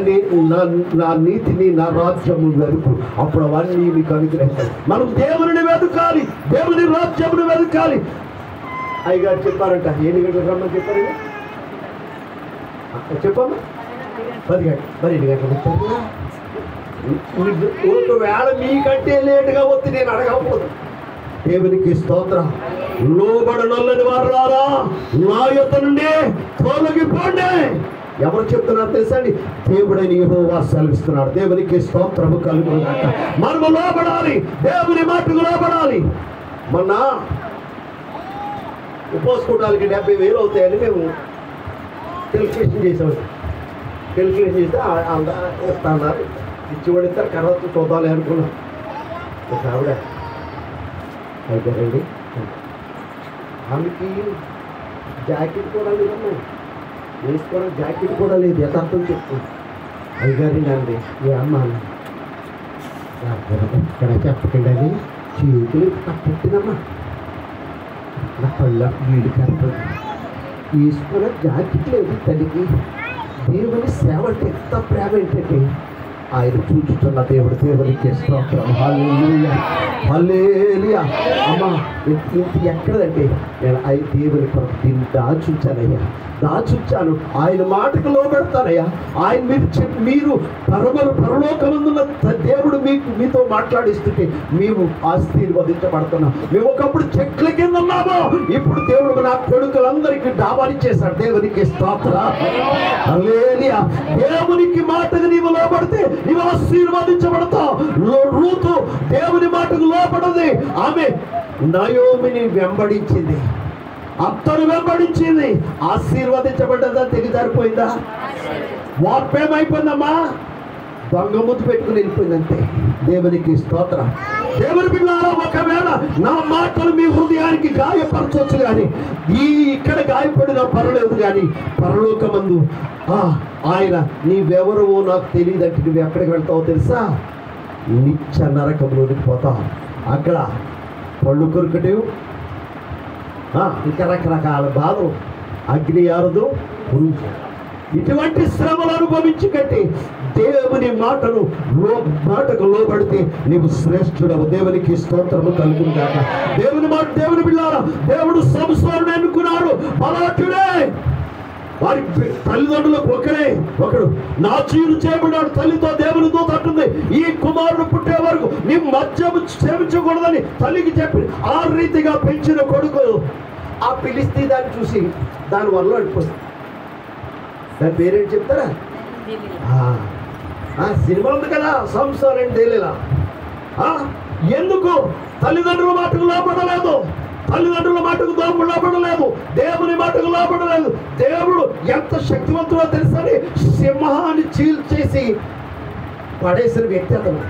నా నీతిని, నా రాజ్యము వెతుకు, అప్పుడు అవన్నీ మీకు అనుగ్రహిస్తాను. మనం దేవుని వెతకాలి, దేవుని రాజ్యమును వెతకాలి. అయ్యగారు చెప్పారంట, 7 గంటలకు రమ్మని చెప్పారు. చెప్పమ్మా 10 గంటలు, మరి 8 గంటలకు వచ్చారు. ఒకవేళ మీకంటే లేటుగా వచ్చి నేను అడగకపోదు. దేవునికి స్తోత్రం. లోబడనొల్లని వారులారా, నా యొద్ద నుండి తొలగిపోండి. ఎవరు చెప్తున్నారు తెలుసండి? దేవుడైన యెహోవా సెలవిస్తున్నాడు. దేవునికి స్తోత్రము కలుగుగాక. మనము లోబడాలి, దేవుని మాటకు లోబడాలి. మొన్న ఉపవాసకూటాలకి 70,000 అవుతాయని మేము క్యాలిక్యులేషన్ చేసామండి. క్యాలిక్యులేషన్ చేస్తే ఇస్తున్నారు, ఇచ్చి పడిస్తారు. తర్వాత చూద్దాలి అనుకున్నాం. ఒక ఆవిడ అయిపోయారండి, ఆమెకి జాకెట్ కూడా లేదమ్మా, వేసుకోవడం జాకెట్ కూడా లేదు. యథార్థం చెప్తుంది. అయ్యగారండి అండి, ఏ అమ్మ ఎక్కడ చెప్పకండి అని చేతులు పెట్టిందమ్మా. నా పళ్ళ వీడు కడుతుంది తీసుకున్న జాకెట్ లేదు తల్లికి. దేవుని సేవ అంటే ఎంత ప్రేమ ఏంటంటే ఆయన చూచుతున్న దేవుడు. దేవునికి స్తోత్రం. హల్లెలూయా హల్లెలూయా. అమ్మా ఇంత ఎక్కడంటే నేను దేవుని కొరకు దీన్ని దాచుంచానయ్యా, దాచుంచాను. ఆయన మాటకు లోబెడతానయ్యా. ఆయన మీరు పరలోకమందున్న దేవుడు మీతో మాట్లాడిస్తుంటే మేము ఆశీర్వదించబడుతున్నాం. మేము ఒకప్పుడు చెట్ల కింద ఉన్నాము, ఇప్పుడు దేవుడు నా కొడుకులందరికీ డాబాలిచ్చేశాడు. దేవునికి స్తోత్రం. హల్లెలూయా. దేవునికి మాటకు నీవు లోబడితే నీవు ఆశీర్వదించబడతావు. రూతు దేవుని మాటకు లోపడది. ఆమె నయోమిని వెంబడించింది, అత్తను వెంబడించింది, ఆశీర్వదించబడ్డదా? తెగిదారిపోయిందా? వార్పేమైపోయిందమ్మా? దొంగ ముద్దు పెట్టుకుని వెళ్ళిపోయిందంటే. దేవునికి స్తోత్రం. దేవుని బిడ్డలారా, ఒకవేళ నా మాటలు మీ హృదయానికి గాయపరచవచ్చు, కానీ ఇక్కడ గాయపడినా పర్వాలేదు, కానీ పరలోకమందు ఆయన నీవెవరో నాకు తెలియదంటే నువ్వు ఎక్కడికి వెళ్తావో తెలుసా? నిత్య నరకంలోనికి పోతావు. అక్కడ పళ్ళు కొరుకటి, ఇంకా రకరకాల బాధలు, అగ్ని ఆరదు, ఇటువంటి శ్రమలు అనుభవించి కట్టి దేవుని మాటకు లోబడితే నీవు శ్రేష్ఠుడవు. దేవునికి స్తోత్రము కలుగును గాక. దేవుని మాట, దేవుని బిడ్డలారా, దేవుడు సంసోనుని ఎన్నుకున్నాడు. బలాఢ్యుడే. వారి తల్లిదండ్రులకు ఒకడు నాచీరు చేయబడ్డాడు. తల్లితో దేవుని దూత అంటుంది, ఈ కుమారుడు పుట్టే వరకు నీ మద్యము సేవించకూడదని తల్లికి చెప్పి ఆ రీతిగా పెంచిన కొడుకు ఆ పిలిస్తీ దాన్ని చూసి దాని వల్ల అడిపోతుంది. దాని పేరేంటి చెప్తారా? సినిమా ఉంది కదా, సంసారం ఏంటి తెలియలా. ఎందుకు తల్లిదండ్రుల మాటకు లోపడలేదు, తల్లిదండ్రుల మాటకు లోపడలేదు, దేవుని మాటకు లోపడలేదు. దేవుడు ఎంత శక్తివంతుడో తెలుసని సింహాన్ని చీల్చేసి పడేసిన వ్యక్తి అతను.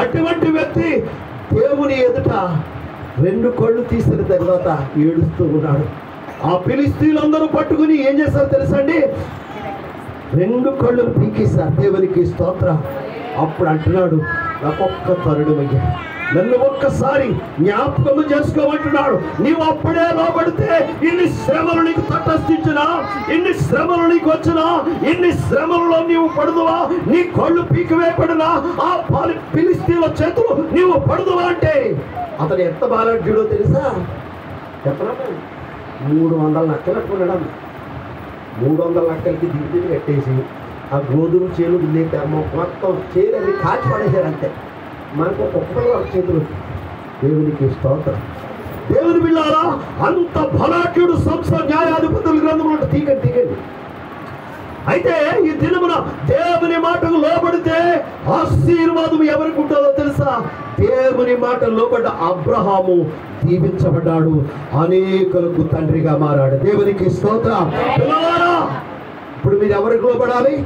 అటువంటి వ్యక్తి దేవుని ఎదుట 2 కళ్ళు తీసిన తర్వాత ఏడుస్తూ ఉన్నాడు. ఆ ఫిలిష్తీయులందరూ పట్టుకుని ఏం చేశారు తెలుసండి? 2 కళ్ళు పీకేశారు. దేవునికి స్తోత్రం. అప్పుడు అంటున్నాడు, నాకొక్క తరుణమయ్యా, నన్ను ఒక్కసారి జ్ఞాపకము చేసుకోమంటున్నాడు. నీవు అప్పుడే లోబడితే ఇన్ని శ్రమలు నీకు తటస్థించినా, ఇన్ని శ్రమలు నీకు వచ్చినా, ఇన్ని శ్రమలలో నీవు పడుదువా, నీ కళ్ళు పీకివేయబడినా, ఆ ఫిలిష్తీయుల చేతులు నీవు పడుదువా అంటే అతను ఎంత బాలడ్యుడో తెలుసా? చెప్పరా? 300 నక్కలు కట్టుకున్నాడు. 300 నక్కలకి దిగుతుంది కట్టేసి ఆ గోధుమ చేలు మొత్తం చేయాలి కాచి పడేశారు. అంతే. మనకు ఒక్కరు చేతులు. దేవునికి స్తోత్రం. దేవుని బిడ్డలారా, అంత బలాఢ్యుడు సంస్థ న్యాయాధిపతుల గ్రంథంలో తీకండి. అయితే ఈ దినమున దేవుని మాటకు లోబడితే ఆశీర్వాదం ఎవరికి ఉంటుందో తెలుసా? దేవుని మాట లోబడ్డ అబ్రహాము దీవించబడ్డాడు, అనేకులకు తండ్రిగా మారాడు. దేవునికి స్తోత్రం. పిల్లలారా, ఇప్పుడు మీరు ఎవరికి లోబడాలి?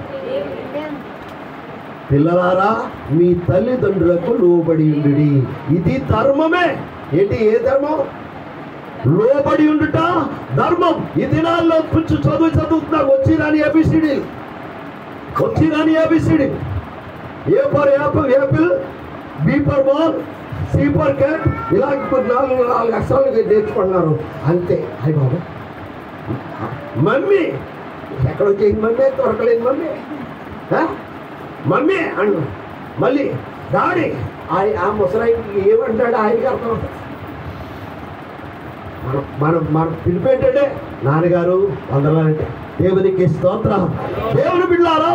పిల్లలారా, మీ తల్లిదండ్రులకు లోబడి ఉండుడి. ఇది ధర్మమే. ఏంటి? ఏ ధర్మం? లోబడి ఉండుట ధర్మం. ఈ దినాల్లో కొంచెం చదువుతున్నారు. వచ్చిరాని ABCD. A for apple, B for ball, C for cat, ఇలా 4 అక్షరాలు నేర్చుకున్నారు. అంతే. అయ్యి బాబు, మమ్మీ ఎక్కడొచ్చేది? మమ్మీ దొరకలేదు. మమ్మీ అను. మళ్ళీ డాడీ. ఆ ముసలాయికి ఏమంటాడు? ఆయనకి అర్థం. మనం పిలిపేంటే నాన్నగారు వందలాలంటే. దేవునికి స్తోత్రం. దేవుని బిడ్డలారా,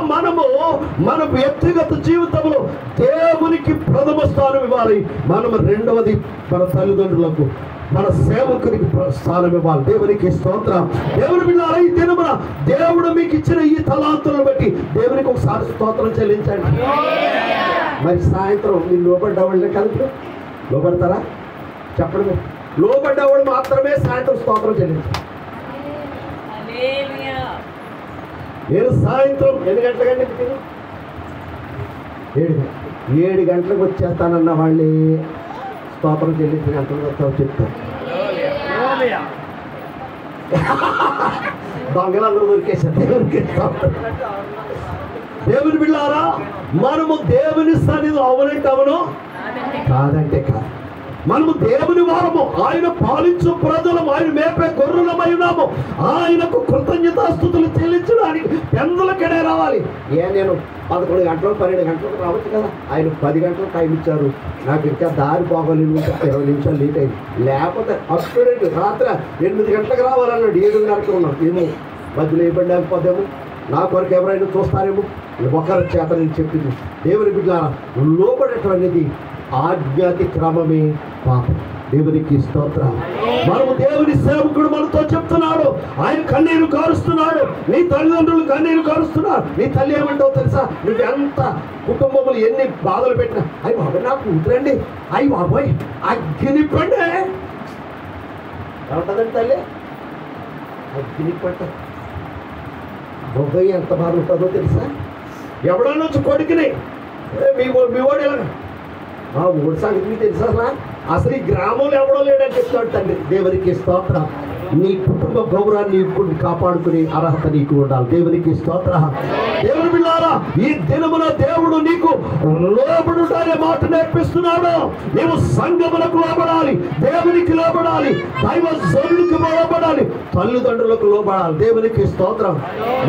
మన వ్యక్తిగత జీవితంలో దేవునికి ప్రథమ స్థానం ఇవ్వాలి. మనం రెండవది మన తల్లిదండ్రులకు, మన సేవకునికి స్థానం ఇవ్వాలి. దేవునికి స్తోత్రం. దేవుని బిడ్డలారా, ఈ దినమున దేవుడు మీకు ఇచ్చిన ఈ తలాంతులను బట్టి దేవునికి ఒకసారి స్తోత్రం చెల్లించండి. మరి సాయంత్రం మీరు లోబడ్డవాళ్ళే కదా? లోబడతారా? చెప్పండి. లోబడ్డవాళ్ళు మాత్రమే సాయంత్రం స్తోత్రం చెల్లించాలి. నేను సాయంత్రం ఎన్ని గంటలకండి? 7 గంటలకు వచ్చేస్తానన్న వాళ్ళే స్తోత్రం చెల్లించిన గంటలకు వస్తావు చెప్తాను. దొంగలందరూ దొరికేసారు. దేవుని బిడ్డలారా, మనము దేవుని సన్నిధిలో అవునంటే అవును, కాదంటే కాదు. మనము దేవుని వారము, ఆయన పాలించు ప్రజలము, ఆయన మేపే గొర్రెలమై ఉన్నాము. ఆయనకు కృతజ్ఞతాస్తుతులు చెల్లించడానికి పెందలకడే రావాలి. నేను 11 గంటలు 12 గంటలకు రావచ్చు కదా, ఆయన 10 గంటలకు టైం ఇచ్చారు. నాకు ఇంకా దారి పోగలేదు, 20 నిమిషాలు లేట్ అయింది. లేకపోతే అప్పుడేంటి రాత్రి 8 గంటలకు రావాలన్నాడు, 7:30కి ఉన్నాం. ఏమో మధ్యలో ఇబ్బంది లేకపోతేమో నా కొరకు ఎవరైనా చూస్తారేమో, ఒకరి చేత నేను చెప్పింది. దేవుని బిడ్డలారా, లోబడేటువంటిది ఆజ్ఞాతి క్రమమే పాపం. దేవునికి స్తోత్రం. మనము దేవుని సేవకుడు మనతో చెప్తున్నాడు, ఆయన కన్నీరు కారుస్తున్నాడు. నీ తల్లిదండ్రులు కన్నీరు కారుస్తున్నారు. నీ తల్లి ఏమంటావు తెలుసా? నువ్వు ఎంత కుటుంబములు ఎన్ని బాధలు పెట్టినా, అయ్యి బాబాయ్ నాకు కూతురండి, అయ్యి బాబాయ్ అగ్గినిప్పండి ఏమంటుందండి తల్లి, అగ్గినిప్పంట. బాబాయ్ ఎంత బాధ ఉంటుందో తెలుసా? ఎవడన్నా వచ్చి కొడుకుని మీ ఓడి ఎలాగ ఆ ఓడి సంగతి మీకు తెలుసా? అసలు ఈ గ్రామంలో ఎవడో లేడని చెప్తాడు తండ్రి. దేవునికి స్తోత్రం. నీ కుటుంబ గౌరవాన్ని ఇప్పుడు కాపాడుకునే అర్హత నీకు ఉండాలి. దేవునికి స్తోత్రం. దేవుని బిడ్డలారా, ఈ దినమున దేవుడు నీకు లోబడుటనే మాట నేర్పిస్తున్నాడు. నీవు సంఘములకు లోబడాలి, దేవునికి లోబడాలి, దైవ జనుడికి లోబడాలి, తల్లిదండ్రులకు లోబడాలి. దేవునికి స్తోత్రం.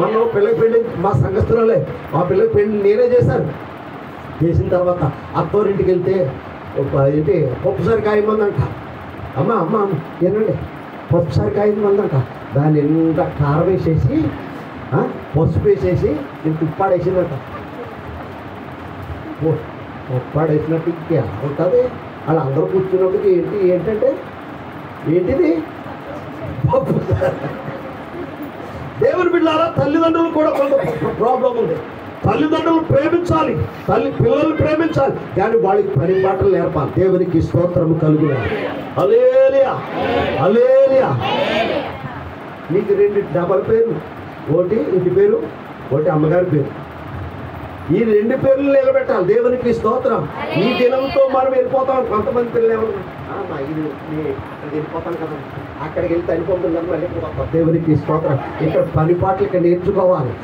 మనం పిల్లకి పెళ్లి మా సంఘస్థులే, మా పిల్లకి పెళ్లి నేనే చేశాను. చేసిన తర్వాత అత్తోరింటికి వెళ్తే ఏంటి పప్పుసారి కాయమందంట. అమ్మ అమ్మ ఏనండి పప్పుసారి కాయమందంట. దాన్ని ఎంత కారం వేసేసి పసుపు వేసేసి నేను ఉప్పాడేసిందంట. ఉప్పాడేసినట్టు ఉంటుంది. వాళ్ళు అందరూ కూర్చున్నప్పటికి ఏంటంటే ఏంటిది పప్పు. దేవుని బిడ్డలారా, తల్లిదండ్రులు కూడా కొంత ప్రాబ్లం ఉంది. తల్లిదండ్రులు ప్రేమించాలి, పిల్లలు ప్రేమించాలి, కానీ వాళ్ళకి పని బాటలు నేర్పాలి. దేవునికి స్తోత్రము కలుగునా. హల్లెలూయా, హల్లెలూయా. నీకు 2 డబల్ పేర్లు, ఒకటి ఇంటి పేరు, ఒకటి అమ్మగారి పేరు. ఈ 2 పేర్లు నిలబెట్టాలి. దేవునికి స్తోత్రం. ఈ దినంతో మనం వెళ్ళిపోతాం. కొంతమంది పిల్లలు ఏమన్నా ఇది వెళ్ళిపోతాను కదా, అక్కడికి వెళ్ళి చనిపోతుందని మళ్ళీ పోతాం. దేవునికి స్తోత్రం. ఇక్కడ పని పాటలు ఇక్కడ నేర్చుకోవాలి,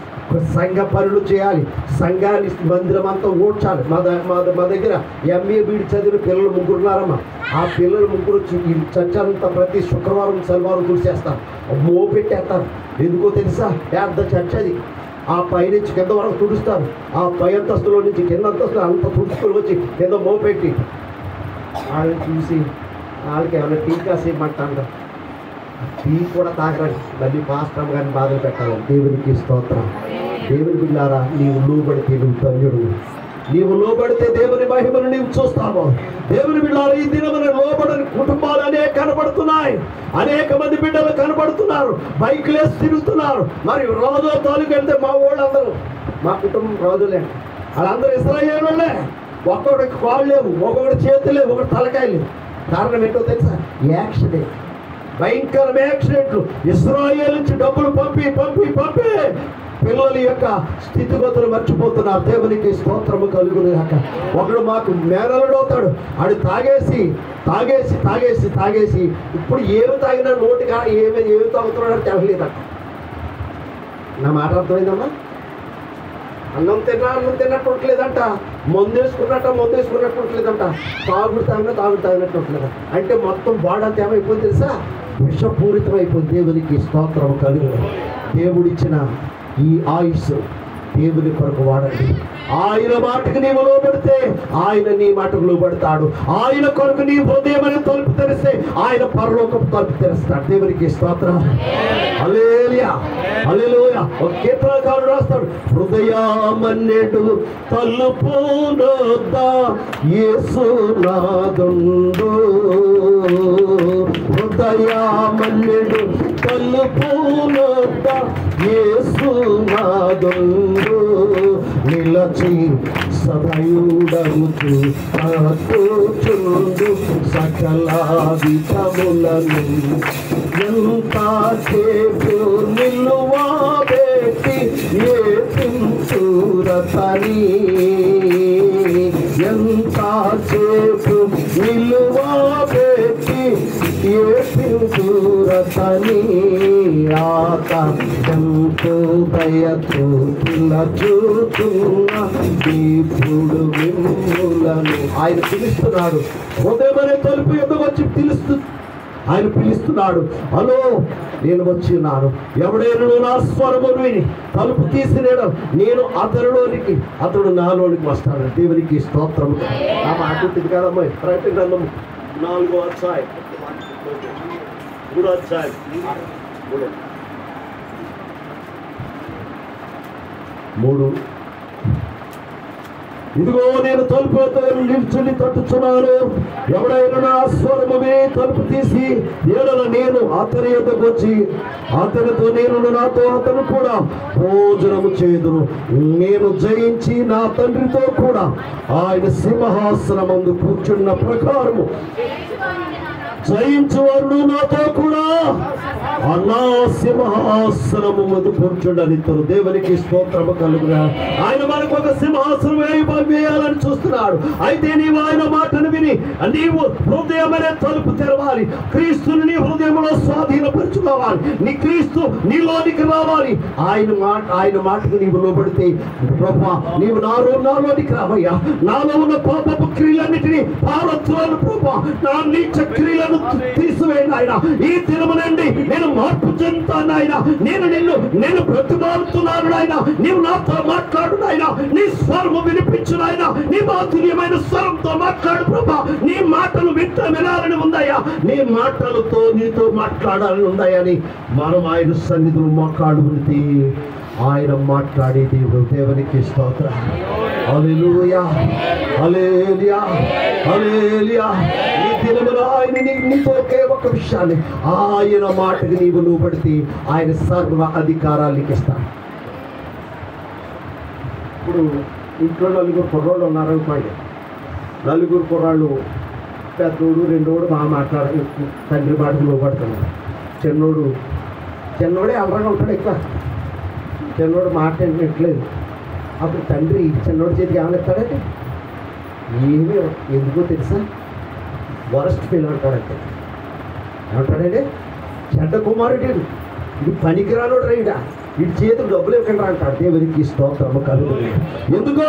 సంఘ పనులు చేయాలి, సంఘాన్ని మందిరం అంతా ఓడ్చాలి. మా దగ్గర MA బీడి చదివిన పిల్లలు 3 ఉన్నారమ్మా. ఆ పిల్లలు 3 చర్చంతా ప్రతి శుక్రవారం శనివారం తుడిచేస్తారు, మోపెట్టేస్తారు. ఎందుకో తెలుసా? పెద్ద చర్చ అది. ఆ పైనుంచి కింద వరకు తుడుస్తారు. ఆ పై అంతస్తులో నుంచి కింద అంతస్తులు అంత తుడుచుకొని వచ్చి కింద మోపెట్టి వాళ్ళని చూసి వాళ్ళకి ఏమైనా టీ కాసి ఇమ్మంటారు. టీ కూడా తాగరండి, మళ్ళీ పాస్టర్ గారిని బాధలు పెట్టాలి. దేవునికి స్తోత్రం. దేవుని బిడ్డలారా, నీవు లోబడితే నువ్వు ధన్యుడు. నీవు లోబడితే దేవుని మహిమను నీవు చూస్తావు. దేవుని బిడ్డలారా, ఈ దినమున లోబడని కుటుంబాలు అనేక కనబడుతున్నాయి. అనేక మంది బిడ్డలు కనబడుతున్నారు, బైక్లేసి తిరుగుతున్నారు. మరి రోజు తాలూకు వెళ్తే మా వాళ్ళందరూ, మా కుటుంబం రోజులే, వాళ్ళందరూ ఇశ్రాయేలులే. ఒక్కొక్కడికి కాళ్ళు లేవు, ఒక్కొక్కటి చేతులు లేవు, ఒకటి తలకాయలు లేవు. కారణం ఏంటో తెలుసా? యాక్సిడెంట్, భయంకరమైన యాక్సిడెంట్లు. ఇశ్రాయేలు నుంచి డబ్బులు పంపి పిల్లల యొక్క స్థితిగతులు మర్చిపోతున్నారు. దేవునికి స్తోత్రము కలుగునుగాక. ఒకడు మాకు మేనలుడవుతాడు, ఆడు తాగేసి ఇప్పుడు ఏమి తాగినా నోటిగా ఏమి తాగుతున్నాడో తెలలేదట. నా మాట అర్థమైందమ్మా? అన్నం తిన్నట్టు ఉండలేదంట, మందు వేసుకున్నట్టు ఉండలేదంట, తాగుడు తాగినట్టు ఉండలేదంట. అంటే మొత్తం బాడంతా ఏమైపోయింది తెలుసా? విషపూరితం అయిపోయింది. దేవునికి స్తోత్రం కలుగు. దేవుడిచ్చిన ఈ ఆయుష్ దేవుని కొరకు వాడండి. ఆయన మాటకు నీవు లోబడితే ఆయన నీ మాటకు లోబడతాడు. ఆయన కొరకు నీ హృదయం అని తలుపు తెరిస్తే ఆయన పరలోకపు తలుపు తెరుస్తాడు. దేవునికి స్తోత్రం. హల్లెలూయా, హల్లెలూయా. ఒక కీర్తనకారుడు రాస్తాడు, హృదయమన్నెడు తలుపు నొద్ద యేసునాథుండు. హృదయమన్నెడు తలుపు నొద్ద యేసునాథుండు. నిలచి సభయుడముచు కూర్చుండు సకల విధములను ఎంత చేపు నిలువబెట్టి ఏ పించురతని. ఎంత చేపు నిలువబెట్టి ఏపించురతని ఆకాశంతో దయతో చూస్తున్న ఇప్పుడు మిమ్ములను ఆయన పిలుస్తున్నాడు. ఉదయమనే తలుపు ఎందుకు వచ్చి ఆయన పిలుస్తున్నాడు. హలో, నేను వచ్చి ఉన్నాను. ఎవడైనా నా స్వరము విని తలుపు తీసినాడు, నేను అతడు నాలోనికి వస్తాడు. దేవునికి స్తోత్రం. ఆ మాట ఉంటుంది కదమ్మా. ప్రకటన గ్రంథం 4వ అధ్యాయం 3వ అధ్యాయం 3. ఇదిగో నేను తలుపు నిల్చుని తట్టుచున్నాను. ఎవడైనా నా స్వరముమే తలుపు తీసి ఏడల నేను అతని యొద్దకు వచ్చి అతనితో నేను నాతో అతను కూడా భోజనము చేదును. నేను జయించి నా తండ్రితో కూడా ఆయన సింహాసనమందు కూర్చున్న ప్రకారము జయించువారు నాతో కూడా అన్నా సింహాసనము ముందు కూర్చుండనిద్దరు. దేవునికి స్తోత్రము కలుగురా. ఆయన మనకు ఒక సింహాసనం వేయాలని చూస్తున్నాడు. అయితే నీవు ఆయన మాటను విని నీవు హృదయమనే తలుపు తెరవాలి. క్రీస్తుని నీ హృదయంలో స్వాధీనపరచుకోవాలి. నీ క్రీస్తు నీలోనికి రావాలి. ఆయన మాటకు నీవు లోబడితే, ప్రభా నీవు నాలోనికి రావయ్యా. నాలో ఉన్న పాపపు క్రియలన్నిటినీ పారత్వాలు ప్రభా, నా నీచ క్రియలను తీసివేయండి ఆయన. ఈ దినము నుండి నేను మార్పు చెందుతాను ఆయన. నేను ప్రతిపాదుతున్నాను ఆయన. నీవు నాతో మాట్లాడు ఆయన. నీ స్వరము వినిపించు ఆయన. నీ మాధుర్యమైన స్వరంతో మాట్లాడు ప్రభా. నీ మాటలు వినాలని ఉందయ్యా. నీ మాటలతో నీతో మాట్లాడాలని ఉందయ్యని మనం ఆయన సన్నిధిలో మాట్లాడుకుంటే ఆయన మాట్లాడే దేవుడు. దేవునికి స్తోత్రం. హల్లెలూయా, హల్లెలూయా, హల్లెలూయా. ఈ దినమున ఆయన నీతో ఒకే ఒక విషయాన్ని, ఆయన మాటకి నీవు లోబడితే ఆయన సర్వ అధికారాలు ఇస్తాడు. ఇప్పుడు ఇంట్లో 4 కుర్రాళ్ళు ఉన్నారనుకోండి. 4 కుర్రాళ్ళు, పెద్దోడు రెండోడు బాగా మాట్లాడాలి, తండ్రి మాటకు లోబడుతున్నాడు. చిన్నోడే అల్లరగా ఉంటాడు. ఎక్కువ చిన్నోడు మాట వినట్లేదు. అప్పుడు తండ్రి చిన్నోడి చేతికి ఏమైనా ఇస్తాడంటే ఏమీ, ఎందుకో తెలుసా, వరస్ట్ ఫీల్ అంటాడంటే. ఏమంటాడంటే, చెడ్డ కుమారుడు ఇది పనికిరానోడు రైడా, వీడి చేతులు డబ్బులు ఇవ్వకుండా అంటాడు. దేవునికి స్తోత్రము కలుగుతుంది. ఎందుకో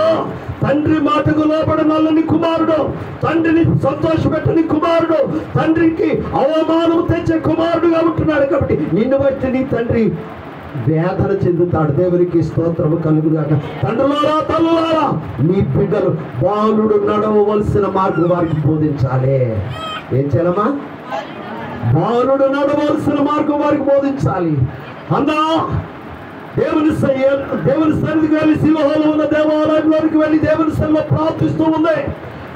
తండ్రి మాటకు లోబడనల్లని కుమారుడు, తండ్రిని సంతోషపెట్టని కుమారుడు, తండ్రికి అవమానం తెచ్చే కుమారుడుగా ఉంటున్నాడు. కాబట్టి నిన్ను బట్టి నీ తండ్రి వేదన చెందుతాడు. దేవునికి స్తోత్రము కలుగుగాక. తండ్రులారా, తల్లులారా, మీ బిడ్డలు బాలుడు నడవవలసిన మార్గం వారికి బోధించాలి. ఏం చేయాలమ్మా? బాలుడు నడవలసిన మార్గం వారికి బోధించాలి. అన్నా దేవుని సన్నిధికి వెళ్ళి, శిలోహలో ఉన్న దేవాలయంలోనికి వెళ్ళి దేవుని సన్నిధిలో ప్రార్థిస్తూ ఉంది.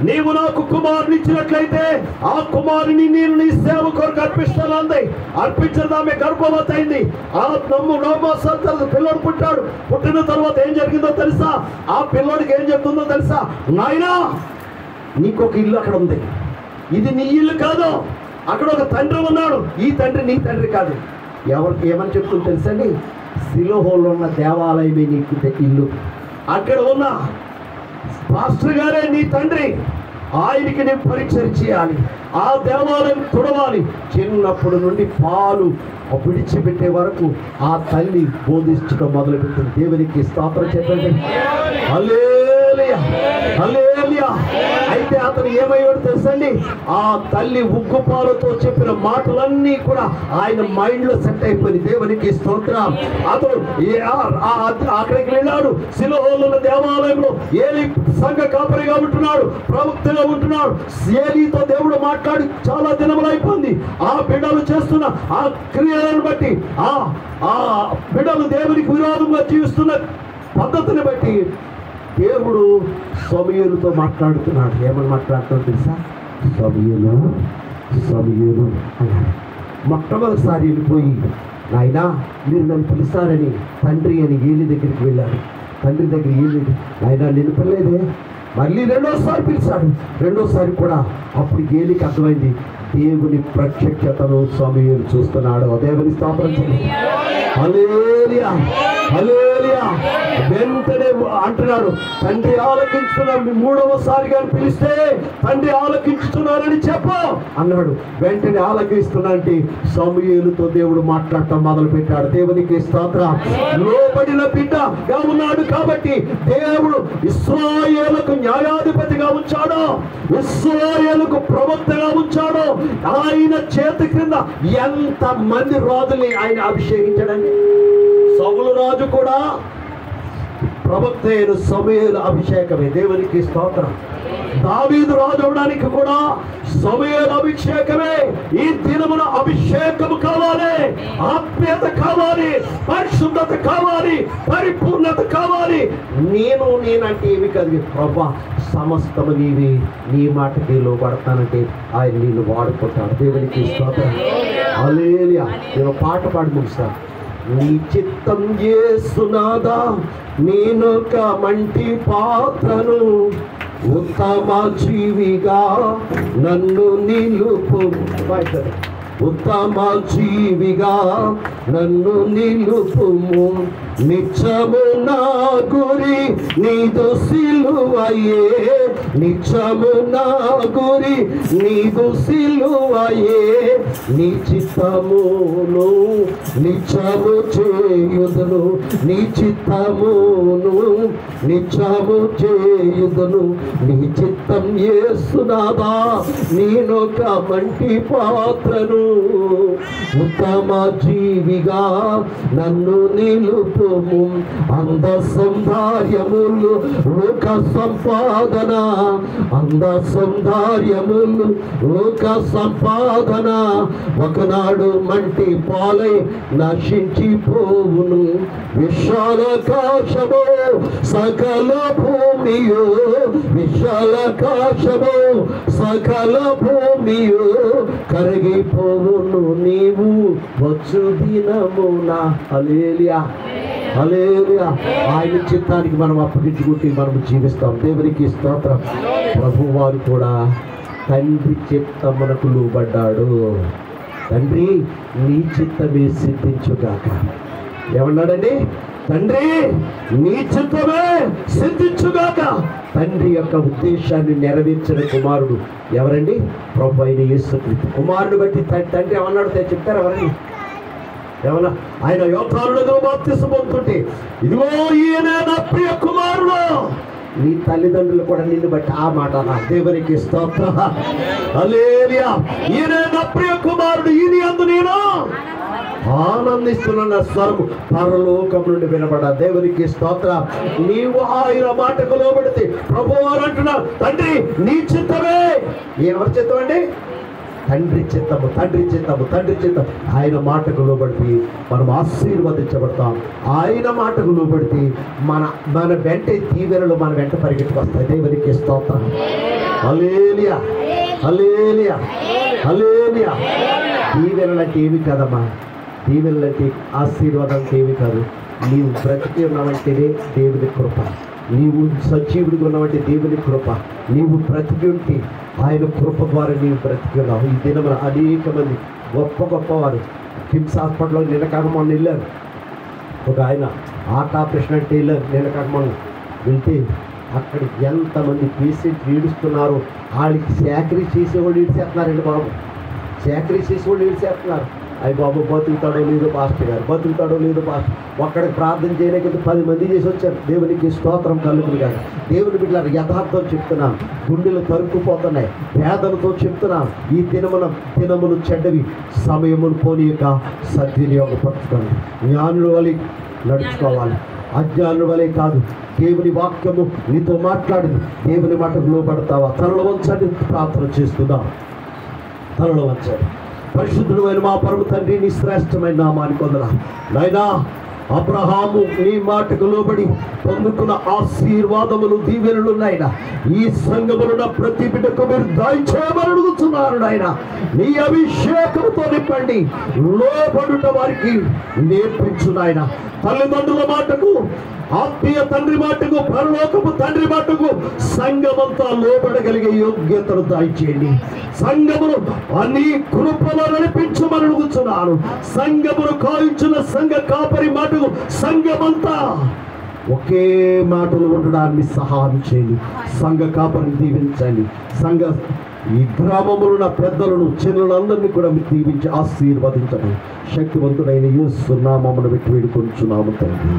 నీవు నాకు కుమారుని ఇచ్చినట్లయితే ఆ కుమారుని నేను నీ సేవ కొరకు అర్పిస్తాను అంది. అర్పించడం ఆమె గర్భవతి అయింది. ఆ పిల్లడు పుట్టాడు. పుట్టిన తర్వాత ఏం జరిగిందో తెలుసా? ఆ పిల్లోడికి ఏం చెప్తుందో తెలుసా? నాయనా, నీకొక ఇల్లు అక్కడ ఉంది. ఇది నీ ఇల్లు కాదు. అక్కడ ఒక తండ్రి ఉన్నాడు. ఈ తండ్రి నీ తండ్రి కాదు. ఎవరికి ఏమని చెప్తుందో తెలుసండి? శిలోహోలో ఉన్న దేవాలయమే నీకు ఇల్లు. అక్కడ ఉన్న పాస్టర్ గారే నీ తండ్రి. ఆయనకి నేను పరిచయం చేయాలి. ఆ దేవాలయం తుడవాలి. చిన్నప్పటి నుండి పాలు విడిచిపెట్టే వరకు ఆ తల్లి బోధించడం మొదలుపెట్టింది. దేవునికి స్తోత్రం చెప్పండి. హల్లెలూయా, హల్లెలూయా. అయితే అతను ఏమయ్యాడు తెలుసండి? ఆ తల్లి ఉగ్గుపాలతో చెప్పిన మాటలన్నీ కూడా ఆయన మైండ్లో సెట్ అయిపోయింది. దేవునికి స్తోత్రం. అతను అక్కడికి వెళ్ళాడు. శిలోహోలో ఉన్న దేవాలయంలో ఏలీ సంఘ కాపరిగా ఉంటున్నాడు, ప్రవక్తగా ఉంటున్నాడు. ఏలీతో దేవుడు మాట్లాడి చాలా దినములు అయిపోయింది. ఆ బిడ్డలు చేస్తున్న ఆ క్రియలను బట్టి, ఆ బిడ్డలు దేవునికి విరోధంగా జీవిస్తున్న పద్ధతిని బట్టి దేవుడు సమూయేలుతో మాట్లాడుతున్నాడు. ఏమని మాట్లాడుతున్నాడు తెలుసా? సమూయేలు అన్నాడు. మొట్టమొదటిసారి వెళ్ళిపోయి, నాయనా మీరు నన్ను పిలుస్తారని తండ్రి అని ఏలీ దగ్గరికి వెళ్ళాడు. తండ్రి దగ్గర ఏలీ, నాయనా నిన్ను పిల్లలేదే. మళ్ళీ రెండోసారి పిలిచాడు. రెండోసారి కూడా అప్పుడు ఏలీకి అర్థమైంది, దేవుని ప్రత్యక్షతను సమూయేలు చూస్తున్నాడు. దేవుని స్తోత్రం. హల్లెలూయా, హల్లెలూయా. హల్లెలూయా. వెంటనే అంటున్నాడు, తండ్రి ఆలకించుతున్నాను, మూడవసారిగా పిలిస్తే తండ్రి ఆలకించుతున్నానని చెప్పు అన్నాడు. వెంటనే ఆలకిస్తున్నానంటే సమూయేలుతో దేవుడు మాట్లాడటం మొదలు పెట్టాడు. దేవునికి స్తోత్రం. లోబడిన బిడ్డగా ఉన్నాడు కాబట్టి దేవుడు ఇశ్రాయేలుకు న్యాయాధిపతిగా ఉంచాడు, ఇశ్రాయేలుకు ప్రవక్తగా ఉంచాడు. ఆయన చేతి క్రింద ఎంత మంది రాజుల్ని ఆయన అభిషేకించాడండి. సౌలు రాజు కూడా ప్రవక్త అయిన సమూయేలు అభిషేకమే. దేవునికి స్తోత్రం. దావీదు రాజు అవడానికి కూడా సమూయేలు అభిషేకమే. ఈ దినమున అభిషేకము కావాలి, ఆత్మీయత కావాలి, పరిశుద్ధత కావాలి, పరిపూర్ణత కావాలి. నేనంటే ఏమి కాదు, ప్రభా సమస్తము నీవి, నీ మాటకి లోబడతానంటే ఆయన నిన్ను వాడుకుంటాడు. దేవునికి స్తోత్రం. హల్లెలూయా. నేను పాట పాడి ముగిస్తాను. నీ చిత్తం యేసునాదా, నేనొక మంటి పాత్రను, ఉత్తమ జీవిగా నన్ను నిలుపు, ఉత్తమ జీవిగా నన్ను నిలుపుము. నిత్యము నా గురి నీదు సిలువయే, నిత్యము నా గురి నీదు సిలువయే. నీ చిత్తమును నిత్యము చేయుదును, నీ చిత్తమును నిత్యము చేయుదును. నీ చిత్తం యేసునాదా, నేనొక మంటి పాత్రను, ఉత్తమ జీవిగా నన్ను నిలుపుము. అంద సౌందర్యములు లోక సంపాదన, అంద సౌందర్యములు లోక సంపాదన ఒకనాడు మంటి పాలై నశించిపోవును. విశాలాకాశము సకల భూమియు, విశాలాకాశము సకల భూమియు కరిగిపోవును నీవు వచ్చు దినమున. హల్లెలూయా, హల్లెలూయా. ఆయన చిత్తానికి మనం అప్పగించుకుంటే మనం జీవిస్తాం. దేవునికి స్తోత్రం. ప్రభువారు కూడా తండ్రి చిత్తమునకు లోబడ్డాడు. తండ్రి నీ చిత్తమే సిద్ధించుగాక. ఏమన్నాడండి? తండ్రి నీ చిత్తమే సిద్ధించుగాక. తండ్రి యొక్క ఉద్దేశాన్ని నెరవేర్చిన కుమారుడు ఎవరండి? ప్రభు అయిన యేసుక్రీస్తు. కుమారుడు బట్టి తండ్రి ఏమన్నాడు చెప్తారు ఎవరండి? ఏమన్నా? ఆయన యోధారుడుగా బాప్తిసం పొందుతుంటే, ఇదిగో ఈయన నా ప్రియ కుమారుడు. నీ తల్లిదండ్రులు కూడా నిన్ను బట్టి ఆ మాట నా. దేవునికి స్తోత్రం. హల్లెలూయా. ఈయన నా ప్రియ కుమారుడు, ఈయన యందు నేను ఆనందిస్తున్న స్వరము పరలోకం నుండి వినబడ. దేవునికి స్తోత్రం. నీవు ఆయన మాటకు లోబడితే ప్రభువారు అంటున్నారు, తండ్రి నీ చిత్తమే. ఎవరి చిత్తం అండి? తండ్రి చిత్తము, తండ్రి చిత్తము, తండ్రి చిత్తం. ఆయన మాటకు లోబడితే మనం ఆశీర్వదించబడతాం. ఆయన మాటకు లోబడితే మన వెంట దీవెనలు మన వెంట పరిగెట్టుకొస్తాయి. దేవునికి స్తోత్రం. హల్లెలూయా, హల్లెలూయా, హల్లెలూయా. దీవెనలు అంటే ఏమి కాదమ్మా, దీవెనలు అంటే ఆశీర్వాదం అంటే ఏమి కాదు. నీవు బ్రతికి ఉన్నావంటేనే దేవుని కృప. నీవు సజీవుడిగా ఉన్నావంటే దేవుని కృప. నీవు బ్రతికి ఉంటే ఆయన కృప ద్వారా నీవు బ్రతికి ఉన్నావు. ఈ దినమున అనేక మంది గొప్ప గొప్పవారు కిమ్స్ హాస్పిటల్లో నిన్నకాకమని వెళ్ళారు. ఒక ఆయన హార్ట్ ఆపరేషన్ అంటే వెళ్ళారు. నిన్నకాకమని వెళ్తే అక్కడ ఎంతమంది పేషెంట్లు ఏడుస్తున్నారు. వాళ్ళకి సేకరీ చేసేవాళ్ళు ఏడ్చేస్తున్నారండి బాబు. సేకరీ చేసేవాళ్ళు ఏడ్చేస్తున్నారు. అయ్యి బాబు బతుకుతాడో లేదో పాస్టర్ గారు, బతుకుతాడో లేదో పాస్టర్. ఒక్కడికి ప్రార్థన చేయలేక 10 మంది చేసి వచ్చారు. దేవునికి స్తోత్రం కలుగును గాక. దేవుని బిడ్డలారా, యథార్థం చెప్తున్నాను. గుండెలు తరుక్కుపోతున్నాయి. వేదనతో చెప్తున్నాను. ఈ దినములు చెడ్డవి. సమయమును పోనీయక సద్వినియోగపరచుకోండి. జ్ఞానుల వలె నడుచుకోవాలి, అజ్ఞానుల వలె కాదు. దేవుని వాక్యము నీతో మాట్లాడింది. దేవుని మాటకు లోబడతావా? తనలో వంచండి, ప్రార్థన చేస్తుందా? తనలో వంచండి. పరిశుద్ధుడు అయిన మా పరమ తండ్రి, నీ శ్రేష్టమైన నామానికి వందనాలు నాయనా. అబ్రహాము నీ మాటకు లోబడి పొందుకున్న ఆశీర్వాదములు, దీవెనలు నాయన ఈ సంఘములున్న ప్రతి బిడ్డకు మీరు దయచేయమని అడుగుతున్నారు నాయన. నీ అభిషేకంతో నింపండి. లోబడుట వారికి నేర్పించు నాయన. తల్లిదండ్రుల మాటకు, ఆత్మీయ తండ్రి మాటకు, పరలోకపు తండ్రి మాటకు సంఘమంతా లోబడగలిగే యోగ్యతను దయచేయండి. సంఘమును అన్ని కృపలో నడిపించమని అడుగుతున్నాను. సంఘమును కాయించిన సంఘ కాపరి మాట మటుకు సంఘమంతా ఒకే మాటలు ఉండడాన్ని సహాయం చేయండి. సంఘ కాపరిని దీవించండి. సంఘ ఈ గ్రామంలో ఉన్న పెద్దలను చిన్నలందరినీ కూడా మీరు దీవించి ఆశీర్వదించండి. శక్తివంతుడైన యేసు నామమున పెట్టి వేడుకొంచున్నాము తండ్రి.